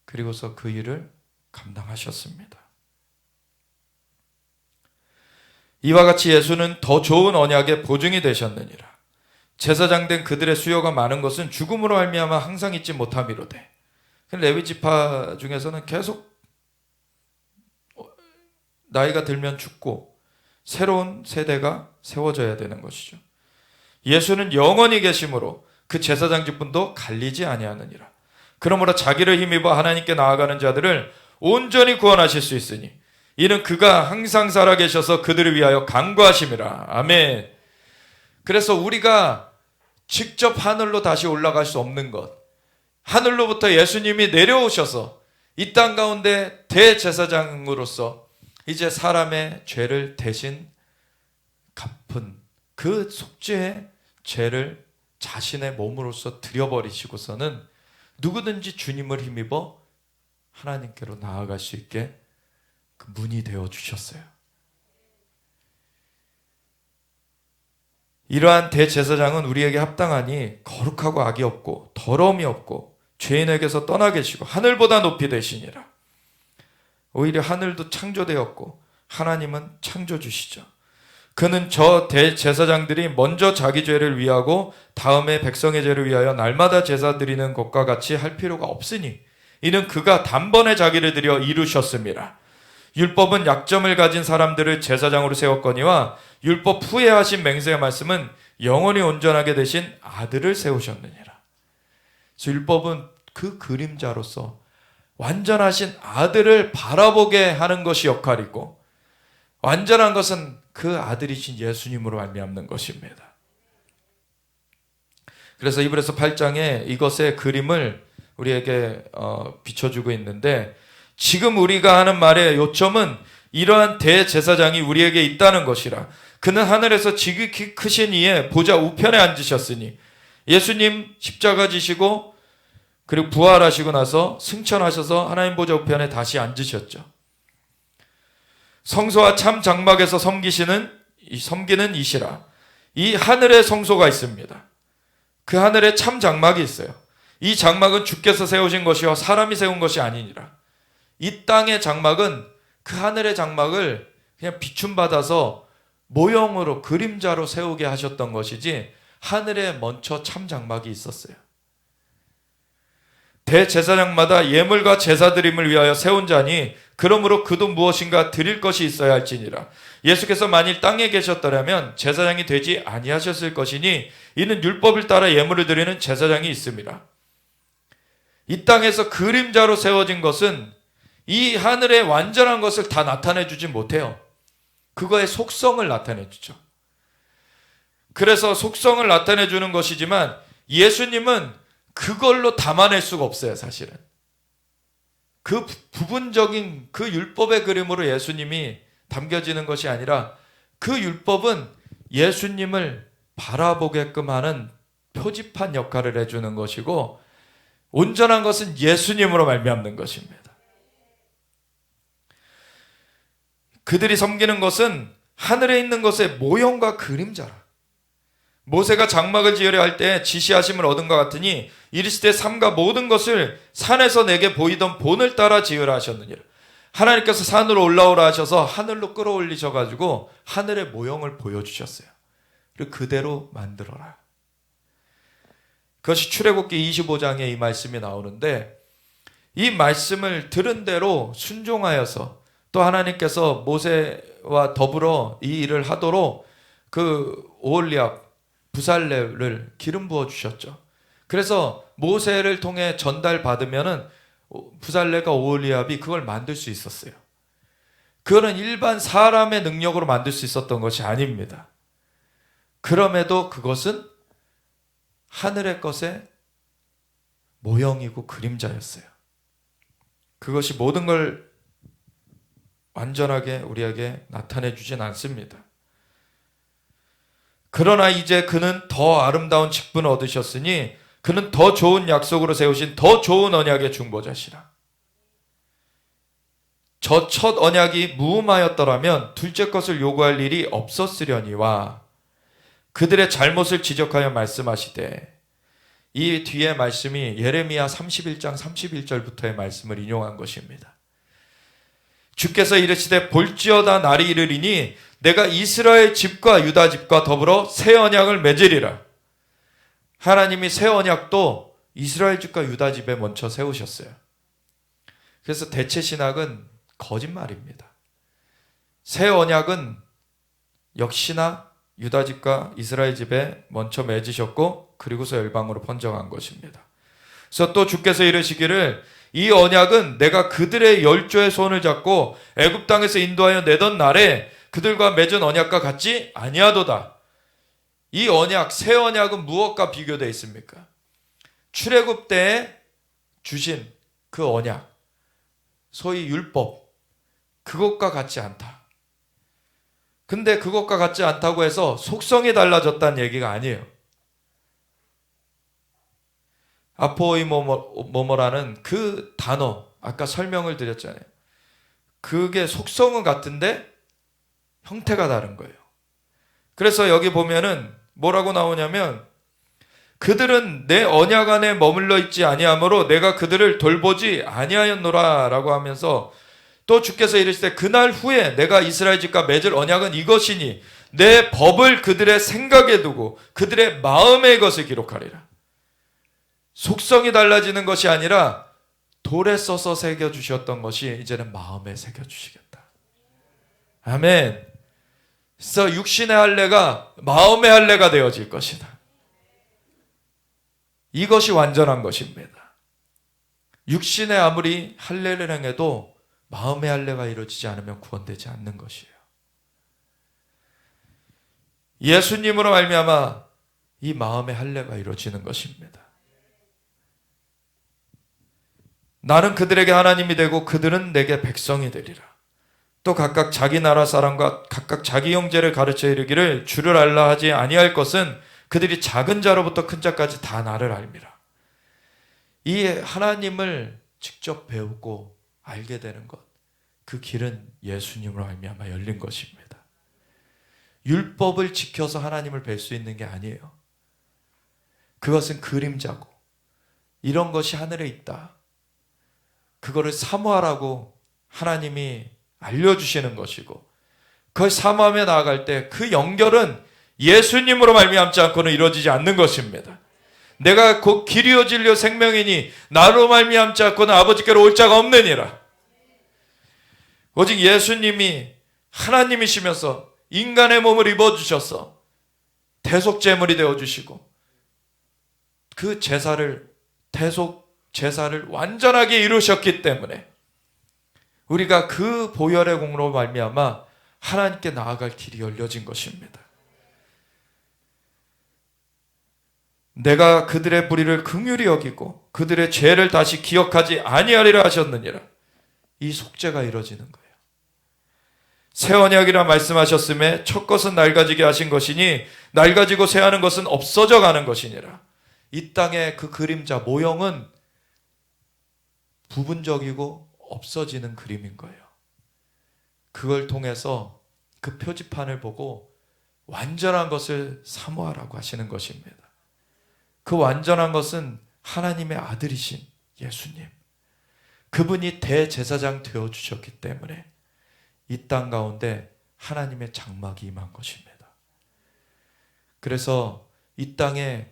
그리고서 그 일을 감당하셨습니다. 이와 같이 예수는 더 좋은 언약의 보증이 되셨느니라. 제사장 된 그들의 수요가 많은 것은 죽음으로 말미암아 항상 있지 못함이로되. 레위 지파 중에서는 계속 나이가 들면 죽고 새로운 세대가 세워져야 되는 것이죠. 예수는 영원히 계심으로 그 제사장 직분도 갈리지 아니하느니라. 그러므로 자기를 힘입어 하나님께 나아가는 자들을 온전히 구원하실 수 있으니 이는 그가 항상 살아계셔서 그들을 위하여 간구하심이라. 아멘. 그래서 우리가 직접 하늘로 다시 올라갈 수 없는 것, 하늘로부터 예수님이 내려오셔서 이 땅 가운데 대제사장으로서 이제 사람의 죄를 대신 갚은 그 속죄의 죄를 자신의 몸으로서 들여버리시고서는 누구든지 주님을 힘입어 하나님께로 나아갈 수 있게 그 문이 되어 주셨어요. 이러한 대제사장은 우리에게 합당하니 거룩하고 악이 없고 더러움이 없고 죄인에게서 떠나 계시고 하늘보다 높이 되시니라. 오히려 하늘도 창조되었고 하나님은 창조주시죠. 그는 저 대제사장들이 먼저 자기 죄를 위하고 다음에 백성의 죄를 위하여 날마다 제사 드리는 것과 같이 할 필요가 없으니 이는 그가 단번에 자기를 드려 이루셨습니다. 율법은 약점을 가진 사람들을 제사장으로 세웠거니와 율법 후에 하신 맹세의 말씀은 영원히 온전하게 되신 아들을 세우셨느니라. 그래서 율법은 그 그림자로서 완전하신 아들을 바라보게 하는 것이 역할이고, 완전한 것은 그 아들이신 예수님으로 말미암는 것입니다. 그래서 이브리서 8장에 이것의 그림을 우리에게 비춰주고 있는데, 지금 우리가 하는 말의 요점은 이러한 대제사장이 우리에게 있다는 것이라. 그는 하늘에서 지극히 크신 이의 보좌 우편에 앉으셨으니, 예수님 십자가 지시고 그리고 부활하시고 나서 승천하셔서 하나님 보좌 우편에 다시 앉으셨죠. 성소와 참 장막에서 섬기는 이시라. 이 하늘에 성소가 있습니다. 그 하늘에 참 장막이 있어요. 이 장막은 주께서 세우신 것이요 사람이 세운 것이 아니니라. 이 땅의 장막은 그 하늘의 장막을 그냥 비춤받아서 모형으로 그림자로 세우게 하셨던 것이지 하늘에 먼저 참 장막이 있었어요. 대제사장마다 예물과 제사드림을 위하여 세운 자니 그러므로 그도 무엇인가 드릴 것이 있어야 할지니라. 예수께서 만일 땅에 계셨더라면 제사장이 되지 아니하셨을 것이니 이는 율법을 따라 예물을 드리는 제사장이 있습니다. 이 땅에서 그림자로 세워진 것은 이 하늘의 완전한 것을 다 나타내 주지 못해요. 그거의 속성을 나타내 주죠. 그래서 속성을 나타내 주는 것이지만 예수님은 그걸로 담아낼 수가 없어요, 사실은. 그 부분적인 그 율법의 그림으로 예수님이 담겨지는 것이 아니라 그 율법은 예수님을 바라보게끔 하는 표지판 역할을 해주는 것이고, 온전한 것은 예수님으로 말미암는 것입니다. 그들이 섬기는 것은 하늘에 있는 것의 모형과 그림자라. 모세가 장막을 지으려 할 때 지시하심을 얻은 것 같으니 이르시되 삼가 모든 것을 산에서 내게 보이던 본을 따라 지으라 하셨느니라. 하나님께서 산으로 올라오라 하셔서 하늘로 끌어올리셔가지고 하늘의 모형을 보여주셨어요. 그리고 그대로 만들어라. 그것이 출애굽기 25장에 이 말씀이 나오는데, 이 말씀을 들은 대로 순종하여서 또 하나님께서 모세와 더불어 이 일을 하도록 그 오홀리압 부살레를 기름 부어 주셨죠. 그래서 모세를 통해 전달받으면은 부살레가 오홀리압이 그걸 만들 수 있었어요. 그거는 일반 사람의 능력으로 만들 수 있었던 것이 아닙니다. 그럼에도 그것은 하늘의 것의 모형이고 그림자였어요. 그것이 모든 걸 완전하게 우리에게 나타내 주진 않습니다. 그러나 이제 그는 더 아름다운 직분을 얻으셨으니 그는 더 좋은 약속으로 세우신 더 좋은 언약의 중보자시라. 저 첫 언약이 무음하였더라면 둘째 것을 요구할 일이 없었으려니와 그들의 잘못을 지적하여 말씀하시되, 이 뒤에 말씀이 예레미야 31장 31절부터의 말씀을 인용한 것입니다. 주께서 이르시되 볼지어다 날이 이르리니 내가 이스라엘 집과 유다 집과 더불어 새 언약을 맺으리라. 하나님이 새 언약도 이스라엘 집과 유다 집에 먼저 세우셨어요. 그래서 대체 신학은 거짓말입니다. 새 언약은 역시나 유다 집과 이스라엘 집에 먼저 맺으셨고 그리고서 열방으로 번져간 것입니다. 그래서 또 주께서 이르시기를 이 언약은 내가 그들의 열조의 손을 잡고 애굽 땅에서 인도하여 내던 날에 그들과 맺은 언약과 같지 아니하도다. 이 언약, 새 언약은 무엇과 비교되어 있습니까? 출애굽 때에 주신 그 언약, 소위 율법, 그것과 같지 않다. 근데 그것과 같지 않다고 해서 속성이 달라졌다는 얘기가 아니에요. 아포이 뭐뭐라는 그 단어, 아까 설명을 드렸잖아요. 그게 속성은 같은데 형태가 다른 거예요. 그래서 여기 보면은 뭐라고 나오냐면, 그들은 내 언약 안에 머물러 있지 아니하므로 내가 그들을 돌보지 아니하였노라 라고 하면서, 또 주께서 이르시되 그날 후에 내가 이스라엘 집과 맺을 언약은 이것이니 내 법을 그들의 생각에 두고 그들의 마음의 것을 기록하리라. 속성이 달라지는 것이 아니라 돌에 써서 새겨주셨던 것이 이제는 마음에 새겨주시겠다. 아멘. 그래서 육신의 할례가 마음의 할례가 되어질 것이다. 이것이 완전한 것입니다. 육신에 아무리 할례를 행해도 마음의 할례가 이루어지지 않으면 구원되지 않는 것이에요. 예수님으로 말미암아 이 마음의 할례가 이루어지는 것입니다. 나는 그들에게 하나님이 되고 그들은 내게 백성이 되리라. 또 각각 자기 나라 사람과 각각 자기 형제를 가르쳐 이르기를 주를 알라 하지 아니할 것은 그들이 작은 자로부터 큰 자까지 다 나를 알미라. 이 하나님을 직접 배우고 알게 되는 것, 그 길은 예수님으로 말미암아 열린 것입니다. 율법을 지켜서 하나님을 뵐 수 있는 게 아니에요. 그것은 그림자고, 이런 것이 하늘에 있다, 그거를 사모하라고 하나님이 알려주시는 것이고, 그걸 사모하며 나아갈 때 그 연결은 예수님으로 말미암지 않고는 이루어지지 않는 것입니다. 내가 곧 길이요 진리요 생명이니 나로 말미암지 않고는 아버지께로 올 자가 없느니라. 오직 예수님이 하나님이시면서 인간의 몸을 입어주셔서 대속제물이 되어주시고 그 제사를, 대속 제사를 완전하게 이루셨기 때문에 우리가 그 보혈의 공로로 말미암아 하나님께 나아갈 길이 열려진 것입니다. 내가 그들의 불의를 긍휼히 여기고 그들의 죄를 다시 기억하지 아니하리라 하셨느니라. 이 속죄가 이루어지는 거예요. 새 언약이라 말씀하셨음에 첫 것은 낡아지게 하신 것이니 낡아지고 새하는 것은 없어져 가는 것이니라. 이 땅의 그 그림자 모형은 부분적이고 없어지는 그림인 거예요. 그걸 통해서 그 표지판을 보고 완전한 것을 사모하라고 하시는 것입니다. 그 완전한 것은 하나님의 아들이신 예수님, 그분이 대제사장 되어주셨기 때문에 이 땅 가운데 하나님의 장막이 임한 것입니다. 그래서 이 땅에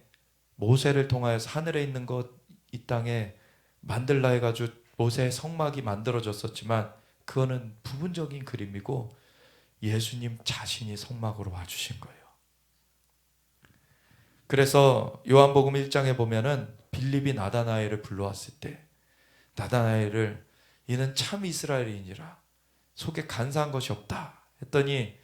모세를 통하여서 하늘에 있는 것, 이 땅에 만들라 해가지고 모세의 성막이 만들어졌었지만 그거는 부분적인 그림이고 예수님 자신이 성막으로 와주신 거예요. 그래서 요한복음 1장에 보면은 빌립이 나다나엘을 불러왔을 때 나다나엘을 이는 참 이스라엘인이라 속에 간사한 것이 없다 했더니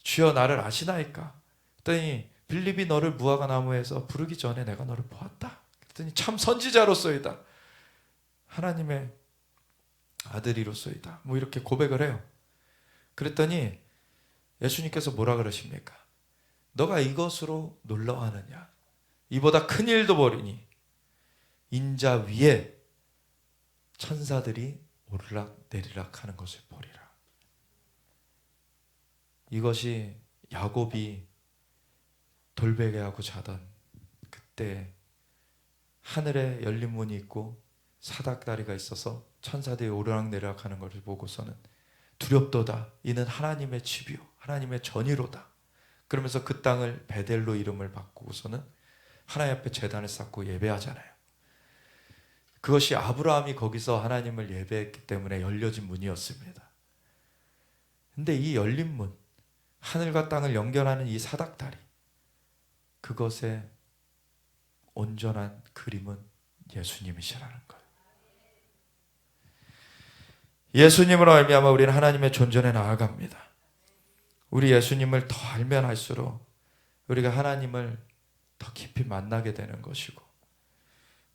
주여 나를 아시나이까 했더니 빌립이 너를 무화과 나무에서 부르기 전에 내가 너를 보았다 했더니 참 선지자로서이다, 하나님의 아들이로서이다, 뭐 이렇게 고백을 해요. 그랬더니 예수님께서 뭐라 그러십니까? 너가 이것으로 놀라워하느냐? 이보다 큰 일도 보리니 인자 위에 천사들이 오르락 내리락 하는 것을 보리라. 이것이 야곱이 돌베개하고 자던 그때 하늘에 열린 문이 있고 사닥다리가 있어서 천사들이 오르락내리락 하는 것을 보고서는 두렵도다. 이는 하나님의 집이요 하나님의 전이로다. 그러면서 그 땅을 베델로 이름을 바꾸고서는 하나님 앞에 제단을 쌓고 예배하잖아요. 그것이 아브라함이 거기서 하나님을 예배했기 때문에 열려진 문이었습니다. 근데 이 열린 문, 하늘과 땅을 연결하는 이 사닥다리, 그것의 온전한 그림은 예수님이시라는 거예요. 예수님으로 말미암아 우리는 하나님의 존전에 나아갑니다. 우리 예수님을 더 알면 알수록 우리가 하나님을 더 깊이 만나게 되는 것이고,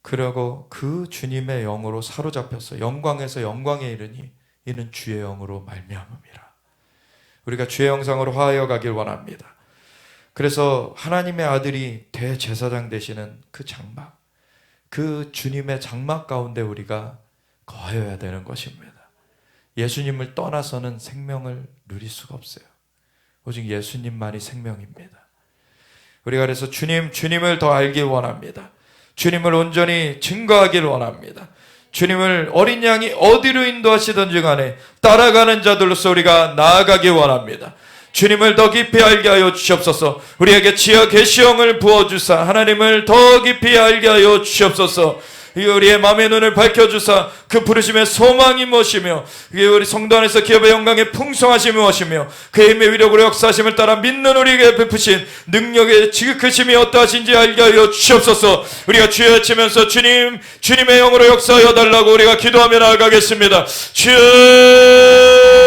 그러고 그 주님의 영으로 사로잡혀서 영광에서 영광에 이르니 이는 주의 영으로 말미암음이라. 우리가 주의 형상으로 화하여 가길 원합니다. 그래서 하나님의 아들이 대제사장 되시는 그 장막, 그 주님의 장막 가운데 우리가 거하여야 되는 것입니다. 예수님을 떠나서는 생명을 누릴 수가 없어요. 오직 예수님만이 생명입니다. 우리가 그래서 주님을 더 알길 원합니다. 주님을 온전히 증거하길 원합니다. 주님을 어린 양이 어디로 인도하시든지 간에 따라가는 자들로서 우리가 나아가길 원합니다. 주님을 더 깊이 알게 하여 주시옵소서. 우리에게 지혜 계시형을 부어주사 하나님을 더 깊이 알게 하여 주시옵소서. 우리의 마음의 눈을 밝혀주사 그 부르심의 소망이 무엇이며 우리 성도 안에서 기업의 영광의 풍성하심이 무엇이며 그의 힘의 위력으로 역사하심을 따라 믿는 우리에게 베푸신 능력의 지극하심이 어떠하신지 알게 하여 주시옵소서. 우리가 주여 외치면서 주님의 영으로 역사하여 달라고 우리가 기도하며 나아가겠습니다. 주여